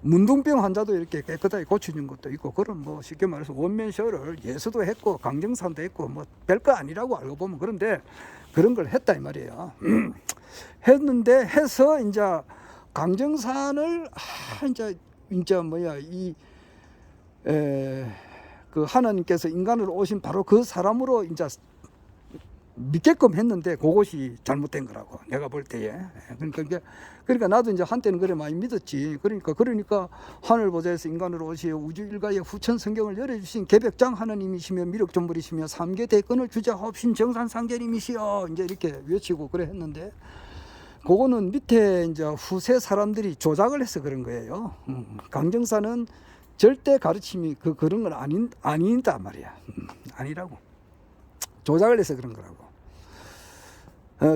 문둥병 환자도 이렇게 깨끗하게 고쳐준 것도 있고 그런 뭐 쉽게 말해서 원맨쇼를 예수도 했고 강정산도 했고 뭐 별거 아니라고 알고 보면 그런데 그런 걸 했다 이 말이에요. 했는데 해서 이제 강정산을 이제 뭐야 그 하나님께서 인간으로 오신 바로 그 사람으로 이제 믿게끔 했는데 그것이 잘못된 거라고 내가 볼 때에. 그러니까 나도 이제 한때는 그래 많이 믿었지. 그러니까 하늘 보좌에서 인간으로 오시어 우주 일가의 후천 성경을 열어주신 개백장 하나님이시며 미륵전불이시며 3계 대권을 주자하옵신 정산상제님이시여 이제 이렇게 외치고 그래 했는데 그거는 밑에 이제 후세 사람들이 조작을 해서 그런 거예요. 강정산은 절대 가르침이 그런 건 아니다 말이야. 아니라고. 조작을 해서 그런 거라고.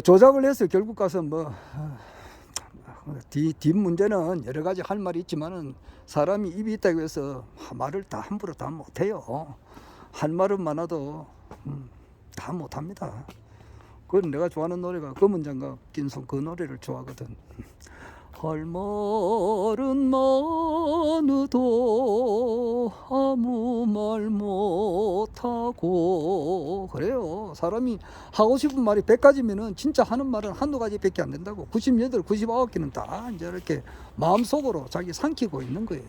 조작을 해서 결국 가서 뭐 뒷 문제는 여러 가지 할 말이 있지만은 사람이 입이 있다고 해서 말을 다 함부로 다 못해요. 할 말은 많아도 다 못합니다. 그건 내가 좋아하는 노래가 검은장갑 낀손 그 노래를 좋아하거든. 할 말은 많아도 아무 말 많다고 그래요. 사람이 하고 싶은 말이 100가지면은 진짜 하는 말은 한두 가지밖에 안 된다고. 98, 99개는 다 이제 이렇게 마음속으로 자기 삼키고 있는 거예요.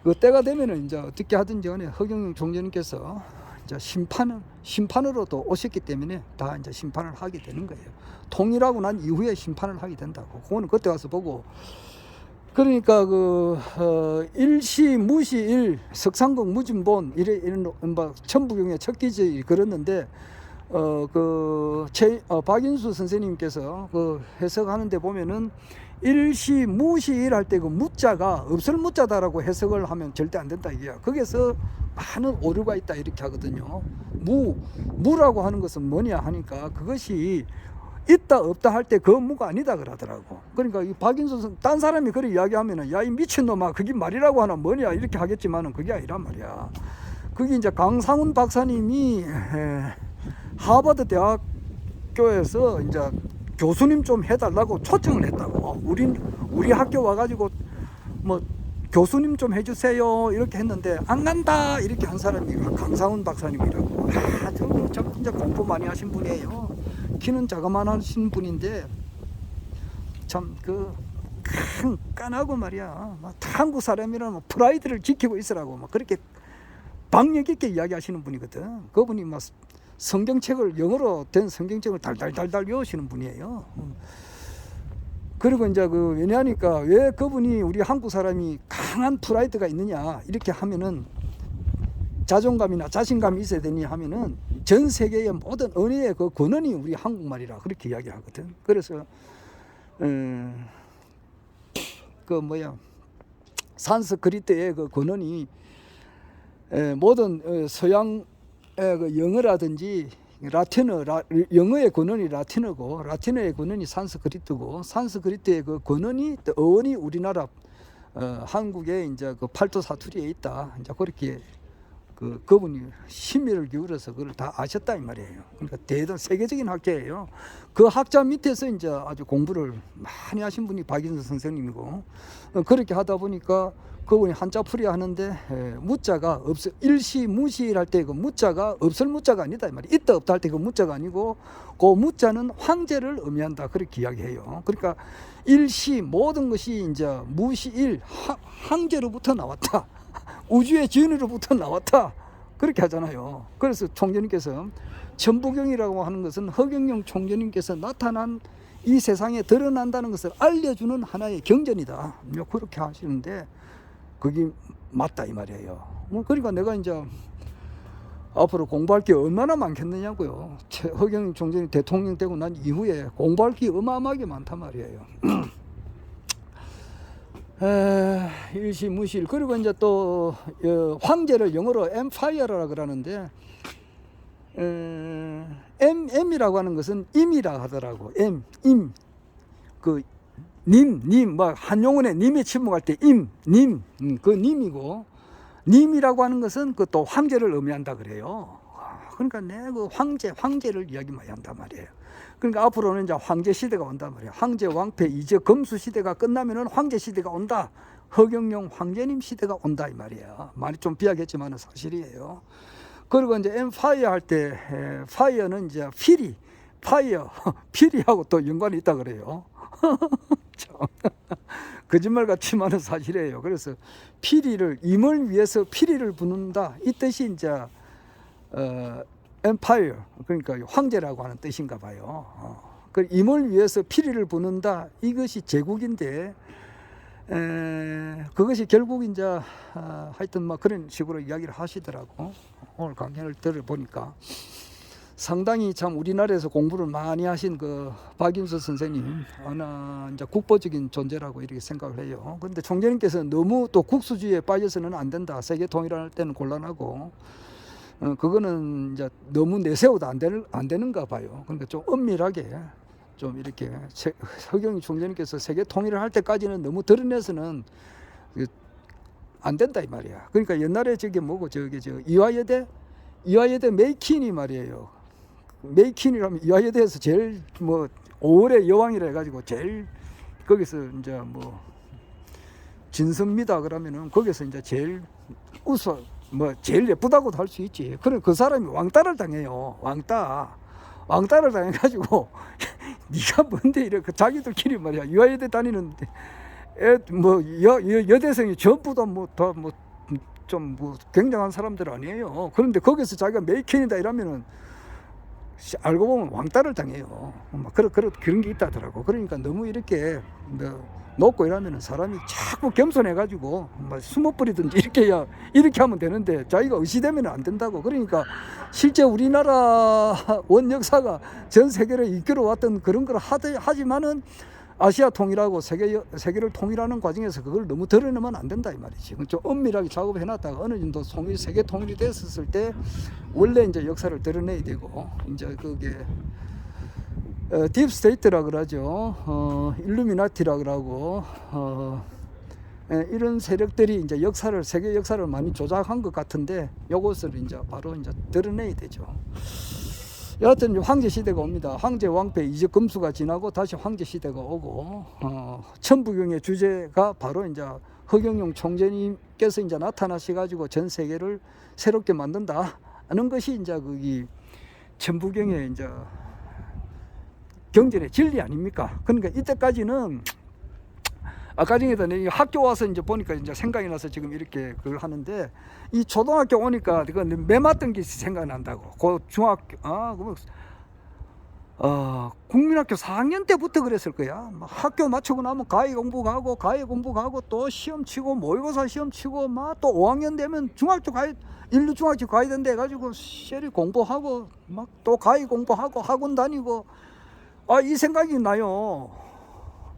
그 때가 되면은 이제 어떻게 하든지 간에 허경영 총재님께서 이제 심판으로 또 오셨기 때문에 다 이제 심판을 하게 되는 거예요. 통일하고 난 이후에 심판을 하게 된다고. 그거는 그때 가서 보고. 그러니까 일시 무시 석상국 무진본 이런 천부경의 첫 기절이 그랬는데 박인수 선생님께서 해석하는데 보면은 일시 무시일 할 때 그 무자가 없을 무자다라고 해석을 하면 절대 안 된다 이게야. 거기서 많은 오류가 있다 이렇게 하거든요. 무라고 하는 것은 뭐냐 하니까 그것이 있다 없다 할 때 그 무가 아니다 그러더라고. 그러니까 이 박인수 딴 사람이 그렇게 이야기하면은 야 이 미친놈아 그게 말이라고 하나 뭐냐 이렇게 하겠지만은 그게 아니란 말이야. 그게 이제 강상훈 박사님이 하버드 대학교에서 이제 교수님 좀 해달라고 초청을 했다고. 우리 학교 와가지고 뭐 교수님 좀 해주세요 이렇게 했는데 안 간다 이렇게 한 사람이 강상훈 박사님이라고. 저 진짜 공부 많이 하신 분이에요. 키는 자그만하신 분인데 참 깐하고 말이야. 한국 사람이라면 프라이드를 지키고 있으라고 막 그렇게 박력 있게 이야기하시는 분이거든. 그분이 막 성경책을 영어로 된 성경책을 달달달달 외우시는 분이에요. 그리고 이제 왜냐하니까 왜 그분이 우리 한국 사람이 강한 프라이드가 있느냐 이렇게 하면은 자존감이나 자신감이 있어야 되니 하면은 전 세계의 모든 언어의 그 근원이 우리 한국말이라 그렇게 이야기하거든. 그래서 산스크리트의 그 근원이 모든 서양 영어라든지 영어의 근원이 라틴어고 라틴어의 근원이 산스크리트고 산스크리트의 그 근원이 어원이 우리나라 한국의 이제 그 팔도 사투리에 있다. 이제 그렇게 그분이 심의를 기울여서 그걸 다 아셨다 이 말이에요. 그러니까 대단 세계적인 학자예요. 그 학자 밑에서 이제 아주 공부를 많이 하신 분이 박인수 선생님이고 그렇게 하다 보니까 그분이 한자풀이 하는데 무자가 없어 일시 무시일 할 때 그 무자가 없을 무자가 아니다 이 말이에요. 있다 없다 할 때 그 무자가 아니고 그 무자는 황제를 의미한다 그렇게 이야기해요. 그러니까 일시 모든 것이 이제 무시일 황제로부터 나왔다. 우주의 지은으로부터 나왔다 그렇게 하잖아요. 그래서 총재님께서 천부경이라고 하는 것은 허경영 총재님께서 나타난 이 세상에 드러난다는 것을 알려주는 하나의 경전이다 그렇게 하시는데 그게 맞다 이 말이에요. 그러니까 내가 이제 앞으로 공부할 게 얼마나 많겠느냐고요. 허경영 총재님 대통령 되고 난 이후에 공부할 게 어마어마하게 많단 말이에요. 일시무실. 그리고 이제 또 황제를 영어로 엠파이어라 그러는데 M이라고 하는 것은 임이라 하더라고. 임. 님, 한용운에 님에 침묵할 때 님, 그 님이고, 님이라고 하는 것은 그 또 황제를 의미한다 그래요. 그러니까 그 황제를 이야기 많이 한단 말이에요. 그러니까 앞으로는 이제 황제 시대가 온단 말이에요. 황제, 왕패, 이제 검수 시대가 끝나면은 황제 시대가 온다. 허경영 황제님 시대가 온다 이 말이에요. 많이 좀 비하겠지만은 사실이에요. 그리고 이제 엠파이어 할 때 파이어는 이제 피리하고 또 연관이 있다 그래요. 거짓말 같지만은 사실이에요. 그래서 임을 위해서 피리를 부는다 이 뜻이 이제 엠파이어 그러니까 황제라고 하는 뜻인가 봐요. 그 임을 위해서 피리를 부는다 이것이 제국인데 그것이 결국 이제 하여튼 그런 식으로 이야기를 하시더라고. 오늘 강연을 들어보니까 상당히 참 우리나라에서 공부를 많이 하신 그 박인수 선생님 어느 이제 국보적인 존재라고 이렇게 생각을 해요. 그런데 총재님께서 너무 또 국수주의에 빠져서는 안 된다. 세계 통일할 때는 곤란하고 그거는 이제 너무 내세워도 안 되는가 봐요. 그러니까 좀 엄밀하게 좀 이렇게 허경영 총재님께서 세계 통일을 할 때까지는 너무 드러내서는 안 된다 이 말이야. 그러니까 옛날에 이화여대 메이킨이 말이에요. 메이킨이라면 이화여대에서 제일 5월의 여왕이라 해가지고 제일 거기서 이제 진선미다 그러면은 거기서 이제 제일 뭐 제일 예쁘다고도 할 수 있지. 그래 그 사람이 왕따를 당해요. 왕따를 당해가지고 네가 뭔데 이래. 그 자기들끼리 말이야 유아여대 다니는데 뭐 여대생이 전부 다뭐 굉장한 사람들 아니에요. 그런데 거기서 자기가 메이킹이다 이러면은 알고 보면 왕따를 당해요. 막 그런 게 있다더라고. 그러니까 너무 이렇게 높고 이러면은 사람이 자꾸 겸손해가지고 막 숨어버리든지 이렇게 하면 되는데 자기가 의시되면 안 된다고. 그러니까 실제 우리나라 원 역사가 전 세계를 이끌어왔던 그런 걸 하지만은 아시아 통일하고 세계를 통일하는 과정에서 그걸 너무 드러내면 안 된다 이 말이지. 좀 엄밀하게 작업해 놨다가 어느 정도 세계 통일이 됐었을 때 원래 이제 역사를 드러내야 되고 이제 그게 딥스테이트라 그러죠. 일루미나티라 그러고 이런 세력들이 이제 세계 역사를 많이 조작한 것 같은데 요것을 이제 바로 이제 드러내야 되죠. 여하튼 황제 시대가 옵니다. 황제 왕폐 이제 금수가 지나고 다시 황제 시대가 오고 천부경의 주제가 바로 이제 허경영 총재님께서 이제 나타나셔가지고 전 세계를 새롭게 만든다 하는 것이 이제 거기 천부경의 이제 경전의 진리 아닙니까? 그러니까 이때까지는 아까 전에도 학교 와서 이제 보니까 이제 생각이 나서 지금 이렇게 그걸 하는데 이 초등학교 오니까 그 매맞던 게 생각난다고. 그 중학교 국민학교 4학년 때부터 그랬을 거야. 막 학교 마치고 나면 가히 공부가고 또 시험 치고 모의고사 시험 치고 막 또 5학년 되면 인류 중학교 가야 된다 해가지고 시리 공부하고 막 또 가히 공부하고 학원 다니고 이 생각이 나요.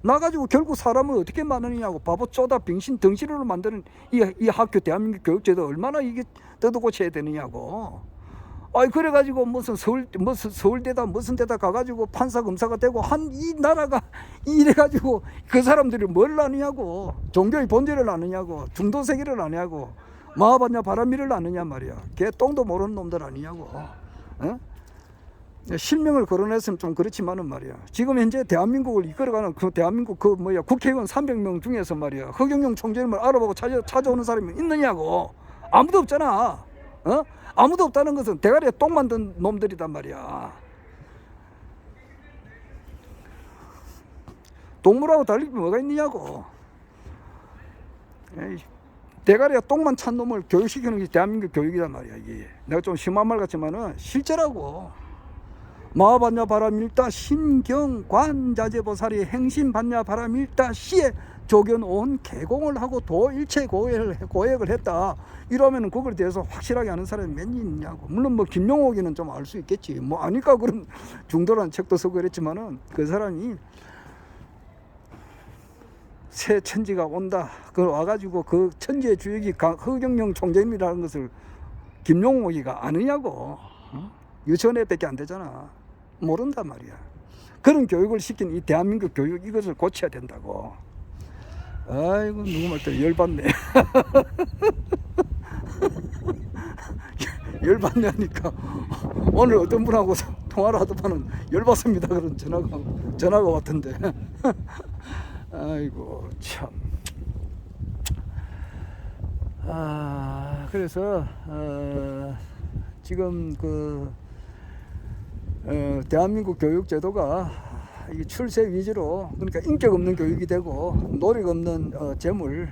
나가지고 결국 사람을 어떻게 만드느냐고 바보 쪼다 병신 덩신으로 만드는 이 학교 대한민국 교육제도 얼마나 이게 뜯어고쳐야 되느냐고. 그래가지고 무슨 서울대다 무슨 데다 가가지고 판사 검사가 되고 이 나라가 이래가지고 그 사람들이 뭘 아느냐고. 종교의 본질을 아느냐고. 중도세계를 아느냐고. 마하반야 바람미를 아느냐 말이야. 걔 똥도 모르는 놈들 아니냐고. 실명을 거론했으면 좀 그렇지만은 말이야. 지금 현재 대한민국을 이끌어가는 그 대한민국 국회의원 300명 중에서 말이야. 허경영 총재님을 알아보고 찾아오는 사람이 있느냐고. 아무도 없잖아. 아무도 없다는 것은 대가리에 똥 만든 놈들이단 말이야. 동물하고 달리 뭐가 있느냐고. 대가리에 똥만 찬 놈을 교육시키는 게 대한민국 교육이단 말이야. 이게 내가 좀 심한 말 같지만은 실제라고. 마하반야 바라밀다 신경관자재보살이 행신반야 바라밀다 시에 조견온 개공을 하고 도일체 고액을 했다. 이러면 그걸 대해서 확실하게 아는 사람이 몇 있냐고. 물론 김용옥이는 좀 알 수 있겠지. 아니까 그런 중도라는 책도 쓰고 그랬지만은 그 사람이 새 천지가 온다. 그걸 와가지고 그 천지의 주역이 허경영 총재님이라는 것을 김용옥이가 아느냐고. 유치원에 밖에 안 되잖아. 모른단 말이야. 그런 교육을 시킨 이 대한민국 교육 이것을 고쳐야 된다고. 아이고 누구 말때 열받네. 열받네 하니까 오늘 어떤 분하고 통화를 하더만은 열받습니다 그런 전화가 왔던데. 아이고 참. 그래서 지금 대한민국 교육제도가 출세 위주로 그러니까 인격 없는 교육이 되고 노력 없는 재물,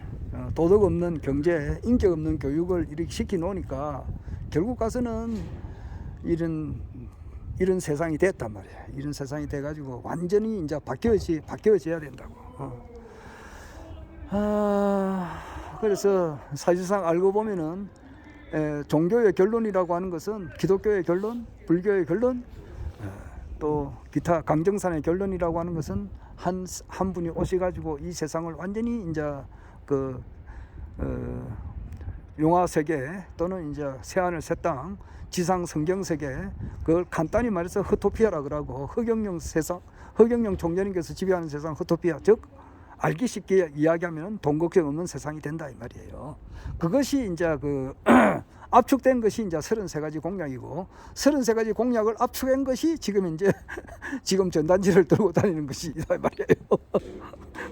도덕 없는 경제, 인격 없는 교육을 이렇게 시켜 놓으니까 결국 가서는 이런 세상이 됐단 말이야. 이런 세상이 돼가지고 완전히 이제 바뀌어져야 된다고. 그래서 사실상 알고 보면은 종교의 결론이라고 하는 것은 기독교의 결론, 불교의 결론, 또 기타 강정산의 결론이라고 하는 것은 한 분이 오셔가지고 이 세상을 완전히 이제 용화 세계 또는 이제 새하늘 새 땅 지상 성경 세계 그걸 간단히 말해서 허토피아라 그러고 허경영 총재님께서 지배하는 세상 허토피아 즉 알기 쉽게 이야기하면 돈 걱정 없는 세상이 된다 이 말이에요. 그것이 이제 압축된 것이 이제 33가지 공약이고 33가지 공약을 압축한 것이 지금 전단지를 들고 다니는 것이다 말이에요.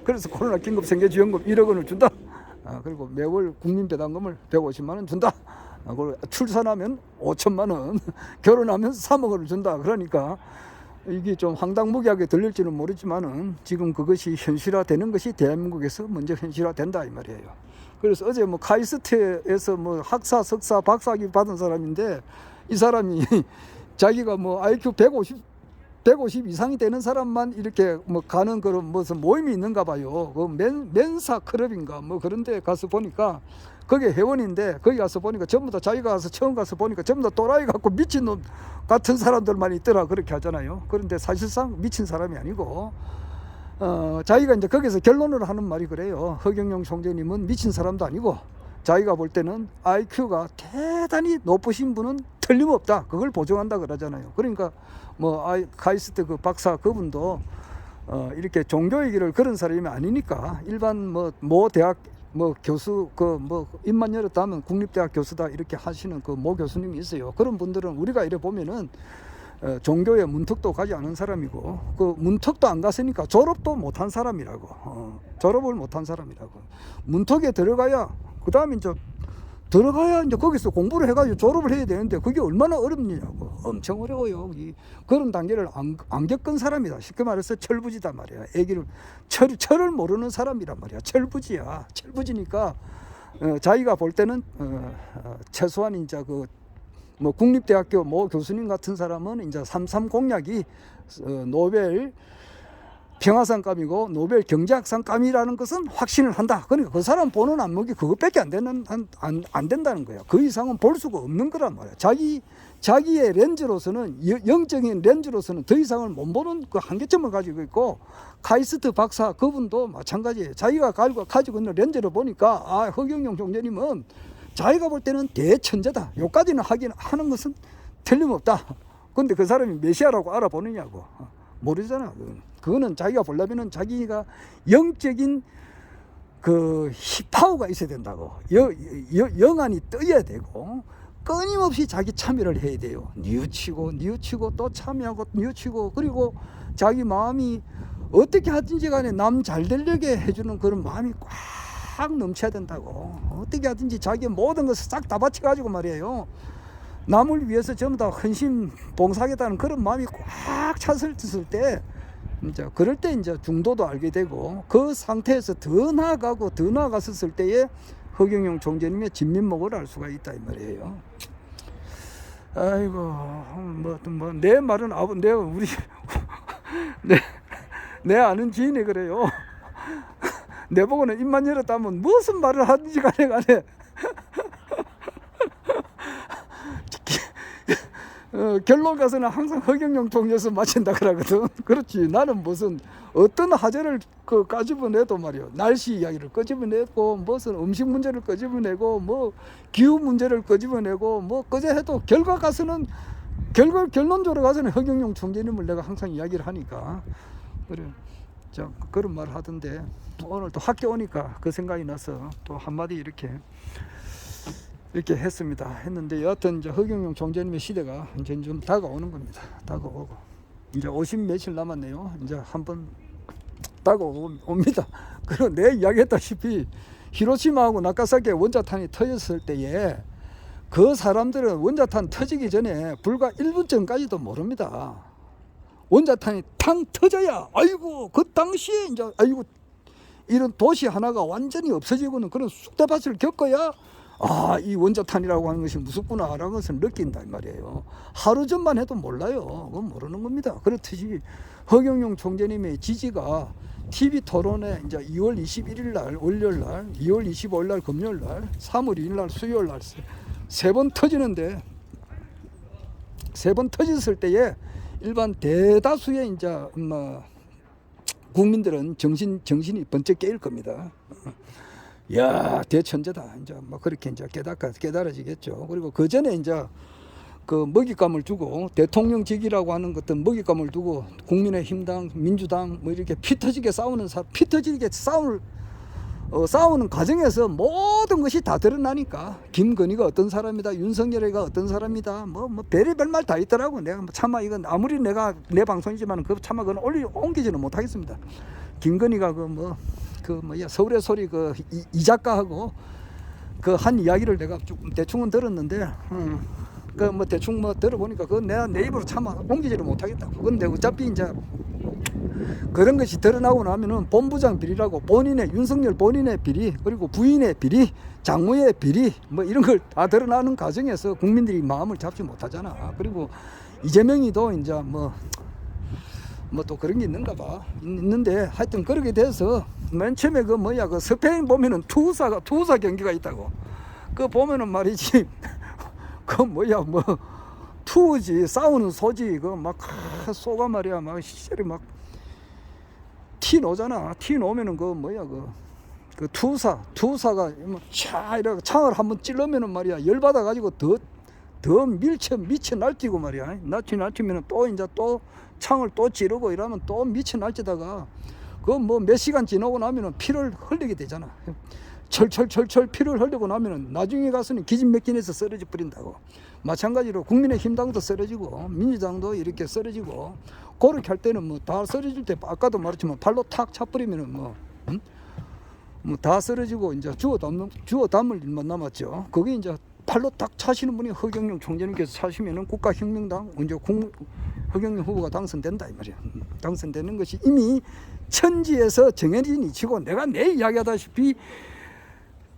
그래서 코로나 긴급 생계지원금 1억 원을 준다. 그리고 매월 국민배당금을 150만 원 준다. 그걸 출산하면 5천만 원, 결혼하면 3억 원을 준다. 그러니까 이게 좀 황당무계하게 들릴지는 모르지만은 지금 그것이 현실화되는 것이 대한민국에서 먼저 현실화된다 이 말이에요. 그래서 어제 뭐 카이스트에서 뭐 학사, 석사, 박사학위 받은 사람인데 이 사람이 자기가 뭐 IQ 150 이상이 되는 사람만 이렇게 뭐 가는 그런 무슨 모임이 있는가 봐요. 그 멘사 클럽인가 뭐 그런 데 가서 보니까 그게 회원인데 거기 가서 보니까 전부 다 자기가 가서 처음 가서 보니까 전부 다 또라이 같고 미친놈 같은 사람들만 있더라 그렇게 하잖아요. 그런데 사실상 미친 사람이 아니고 자기가 이제 거기서 결론을 하는 말이 그래요. 허경영 총재님은 미친 사람도 아니고 자기가 볼 때는 IQ가 대단히 높으신 분은 틀림없다. 그걸 보증한다 그러잖아요. 그러니까 뭐 카이스트 그 박사 그분도 이렇게 종교 얘기를 그런 사람이 아니니까 일반 모 대학 뭐 교수 그 뭐 입만 열었다 하면 국립대학 교수다 이렇게 하시는 그 모 교수님이 있어요. 그런 분들은 우리가 이래 보면은 종교에 문턱도 가지 않은 사람이고 그 문턱도 안 갔으니까 졸업도 못한 사람이라고 졸업을 못한 사람이라고 문턱에 들어가야 그 다음에 이제 들어가야 이제 거기서 공부를 해가지고 졸업을 해야 되는데 그게 얼마나 어렵냐고. 엄청 어려워요. 그런 단계를 안 겪은 사람이다. 쉽게 말해서 철부지다 말이야. 애기를 철을 모르는 사람이란 말이야. 철부지야. 철부지니까 자기가 볼 때는 최소한 이제 그 뭐 국립대학교 모 교수님 같은 사람은 이제 3.3 공약이 노벨 평화상감이고 노벨 경제학상감이라는 것은 확신을 한다. 그러니까 그 사람 보는 안목이 그것밖에 안 된다는 거야. 그 이상은 볼 수가 없는 거란 말이야. 자기의 렌즈로서는 영적인 렌즈로서는 더 이상을 못 보는 그 한계점을 가지고 있고 카이스트 박사 그분도 마찬가지예요. 자기가 가지고 있는 렌즈를 보니까 허경영 총재님은 자기가 볼 때는 대천재다. 요까지는 하는 것은 틀림없다. 근데 그 사람이 메시아라고 알아보느냐고. 모르잖아. 그거는 자기가 보려면은 자기가 영적인 그 파워가 있어야 된다고. 영안이 떠야 되고 끊임없이 자기 참여를 해야 돼요. 뉘우치고 또 참여하고 뉘우치고 그리고 자기 마음이 어떻게 하든지 간에 남 잘 되려게 해주는 그런 마음이 꽉 넘쳐야 된다고. 어떻게 하든지 자기의 모든 것을 싹 다 바쳐가지고 말이에요. 남을 위해서 전부 다 헌신 봉사하겠다는 그런 마음이 꽉 찼을 때 이제 그럴 때 이제 중도도 알게 되고 그 상태에서 더 나아갔을 때에 허경영 총재님의 진면목을 알 수가 있다 이 말이에요. 아이고 내 말은 우리 내 아는 지인이 그래요. 내 보고는 입만 열었다면 무슨 말을 하든지 간에 결론 가서는 항상 허경영 총재에서 마친다 그러거든. 그렇지. 나는 무슨 어떤 하자를 까집어내도 말이야. 날씨 이야기를 끄집어내고 무슨 음식 문제를 끄집어내고 뭐 기후 문제를 끄집어내고 뭐 그제 해도 결론적으로 가서는 허경영 총재님을 내가 항상 이야기를 하니까 그래. 자 그런 말을 하던데 오늘 또 학교 오니까 그 생각이 나서 또 한마디 이렇게 했는데 여하튼 이제 허경영 총재님의 시대가 이제 좀 다가오는 겁니다. 다가오고 이제 50 며칠 남았네요. 이제 한번 다가옵니다. 그리고 내 이야기했다시피 히로시마하고 나가사키에 원자탄이 터졌을 때에 그 사람들은 원자탄 터지기 전에 불과 1분 전까지도 모릅니다. 원자탄이 탕 터져야 아이고 그 당시에 이제 아이고 이런 도시 하나가 완전히 없어지고는 그런 쑥대밭을 겪어야 이 원자탄이라고 하는 것이 무섭구나라는 것을 느낀다 이 말이에요. 하루 전만 해도 몰라요. 그건 모르는 겁니다. 그렇듯이 허경영 총재님의 지지가 TV 토론에 이제 2월 21일 날 월요일 날, 2월 25일 날 금요일 날, 3월 2일 날 수요일 날 세 번 터지는데 세 번 터졌을 때에 일반 대다수의 이제 국민들은 정신이 번쩍 깨일 겁니다. 야 대천재다 이제 그렇게 이제 깨달아지겠죠. 그리고 그 전에 이제 그 먹잇감을 주고 대통령직이라고 하는 것들 먹잇감을 두고 국민의힘당 민주당 뭐 이렇게 피 터지게 싸우는 싸우는 과정에서 모든 것이 다 드러나니까 김건희가 어떤 사람이다, 윤석열이가 어떤 사람이다, 뭐 별의별 말 다 있더라고. 내가 차마 이건 아무리 내가 내 방송이지만 그 차마 그건 옮기지는 못하겠습니다. 김건희가 서울의 소리 이 작가하고 그 한 이야기를 내가 조금 대충은 들었는데, 그 뭐 대충 뭐 들어보니까 그건 내가 내 입으로 참 옮기지를 못하겠다. 근데 어차피 이제 그런 것이 드러나고 나면은 본부장 비리라고 본인의 윤석열 본인의 비리, 그리고 부인의 비리, 장모의 비리 뭐 이런 걸 다 드러나는 과정에서 국민들이 마음을 잡지 못하잖아. 그리고 이재명이도 이제 뭐 또 그런 게 있는가 봐. 있는데 하여튼 그렇게 돼서 맨 처음에 그 뭐야 그 스페인 보면은 투사 경기가 있다고. 그 보면은 말이지 그 뭐야 뭐 투지 싸우는 소지 그 막 쏘가 말이야 막 시절이 막 티 놓잖아. 티 놓으면은 그 뭐야 그 투사가 차 이렇게 창을 한번 찔러면은 말이야 열 받아 가지고 더 미쳐 날뛰고 말이야. 날뛰면은 또 이제 또 창을 또 찌르고 이러면 또 미쳐 날뛰다가 그 뭐 몇 시간 지나고 나면은 피를 흘리게 되잖아. 철철 피를 흘리고 나면은 나중에 가서는 기진맥진해서 쓰러져 버린다고. 마찬가지로 국민의힘당도 쓰러지고 민주당도 이렇게 쓰러지고 그렇게 할 때는 뭐 다 쓰러질 때 아까도 말했지만 발로 탁 차버리면은 뭐 다 쓰러지고 이제 주워 담을 일만 남았죠. 그게 이제 팔로 딱 차시는 분이 허경영 총재님께서 차시면은 국가혁명당 이제 허경영 후보가 당선된다 이 말이야. 당선되는 것이 이미 천지에서 정해진 이치고 내가 내 이야기하다시피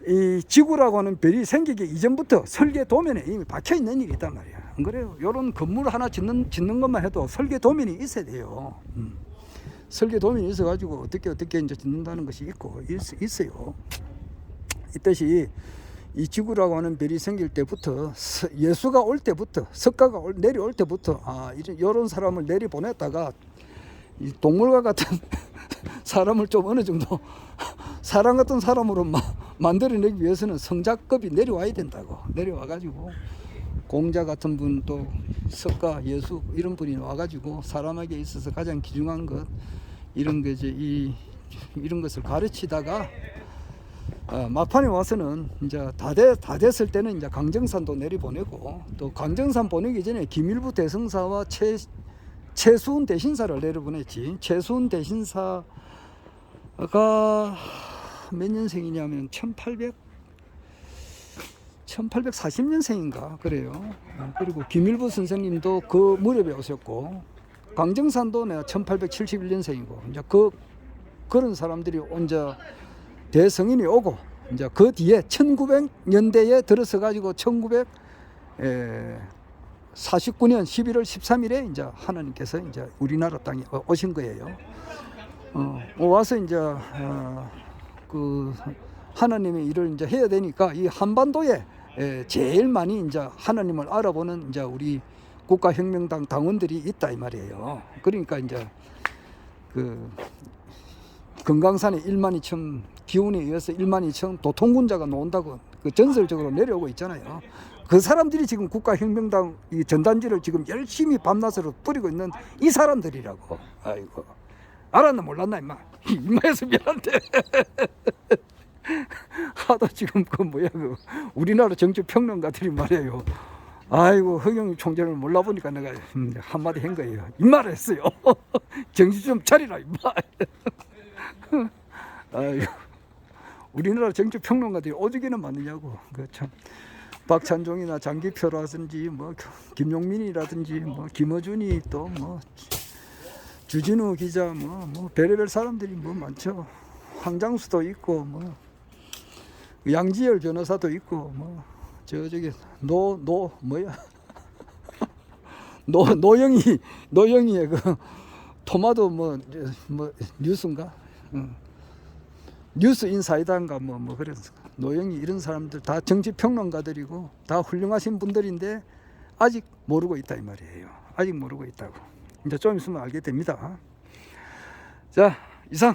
이 지구라고 하는 별이 생기기 이전부터 설계 도면에 이미 박혀 있는 일이 있단 말이야. 안 그래요? 요런 건물 하나 짓는 것만 해도 설계 도면이 있어야 돼요. 설계 도면이 있어 가지고 어떻게 이제 짓는다는 것이 있어요. 있듯이 이 지구라고 하는 별이 생길 때부터 예수가 올 때부터 석가가 내려올 때부터 이런 사람을 내려보냈다가 이 동물과 같은 사람을 좀 어느 정도 사람 같은 사람으로 만들어내기 위해서는 성자급이 내려와야 된다고. 내려와 가지고 공자 같은 분 또 석가 예수 이런 분이 와가지고 사람에게 있어서 가장 귀중한 것 이런 이런 것을 가르치다가 막판에 와서는 이제 다 됐을 때는 이제 강정산도 내려보내고 또 강정산 보내기 전에 김일부 대성사와 최수훈 대신사를 내려보냈지. 최수훈 대신사가 몇 년생이냐면 1840년생인가 그래요. 그리고 김일부 선생님도 그 무렵에 오셨고 강정산도 내가 1871년생이고 이제 그런 사람들이 이제 대성인이 오고 이제 그 뒤에 1900년대에 들어서 가지고 1949년 11월 13일에 이제 하나님께서 이제 우리나라 땅에 오신 거예요. 와서 이제 그 하나님의 일을 이제 해야 되니까 이 한반도에 제일 많이 이제 하나님을 알아보는 이제 우리 국가혁명당 당원들이 있다 이 말이에요. 그러니까 이제 그 금강산에 1만 2천 기운에 의해서 1만 2천 도통군자가 나온다고 그 전설적으로 내려오고 있잖아요. 그 사람들이 지금 국가혁명당 이 전단지를 지금 열심히 밤낮으로 뿌리고 있는 이 사람들이라고. 아이고 알았나 몰랐나 임마. 임마에서 미안한데. 하도 지금 그 우리나라 정치 평론가들이 말이에요. 아이고 허경영 총재를 몰라보니까 내가 한마디 한 거예요. 임마를 했어요. 정신 좀 차리라 임마. 아이고 우리나라 정치 평론가들이 오죽이나 많으냐고. 그 참 박찬종이나 장기표라든지 뭐 김용민이라든지 뭐 김어준이 또 뭐 주진우 기자 뭐 별의별 사람들이 뭐 많죠. 황장수도 있고 뭐 양지열 변호사도 있고 뭐 저기 노영이의 그 토마토 뭐 뉴스인가 뉴스 인사이다인가 뭐 그래서 노영이 이런 사람들 다 정치 평론가들이고 다 훌륭하신 분들인데 아직 모르고 있다 이 말이에요. 아직 모르고 있다고. 이제 좀 있으면 알게 됩니다. 자, 이상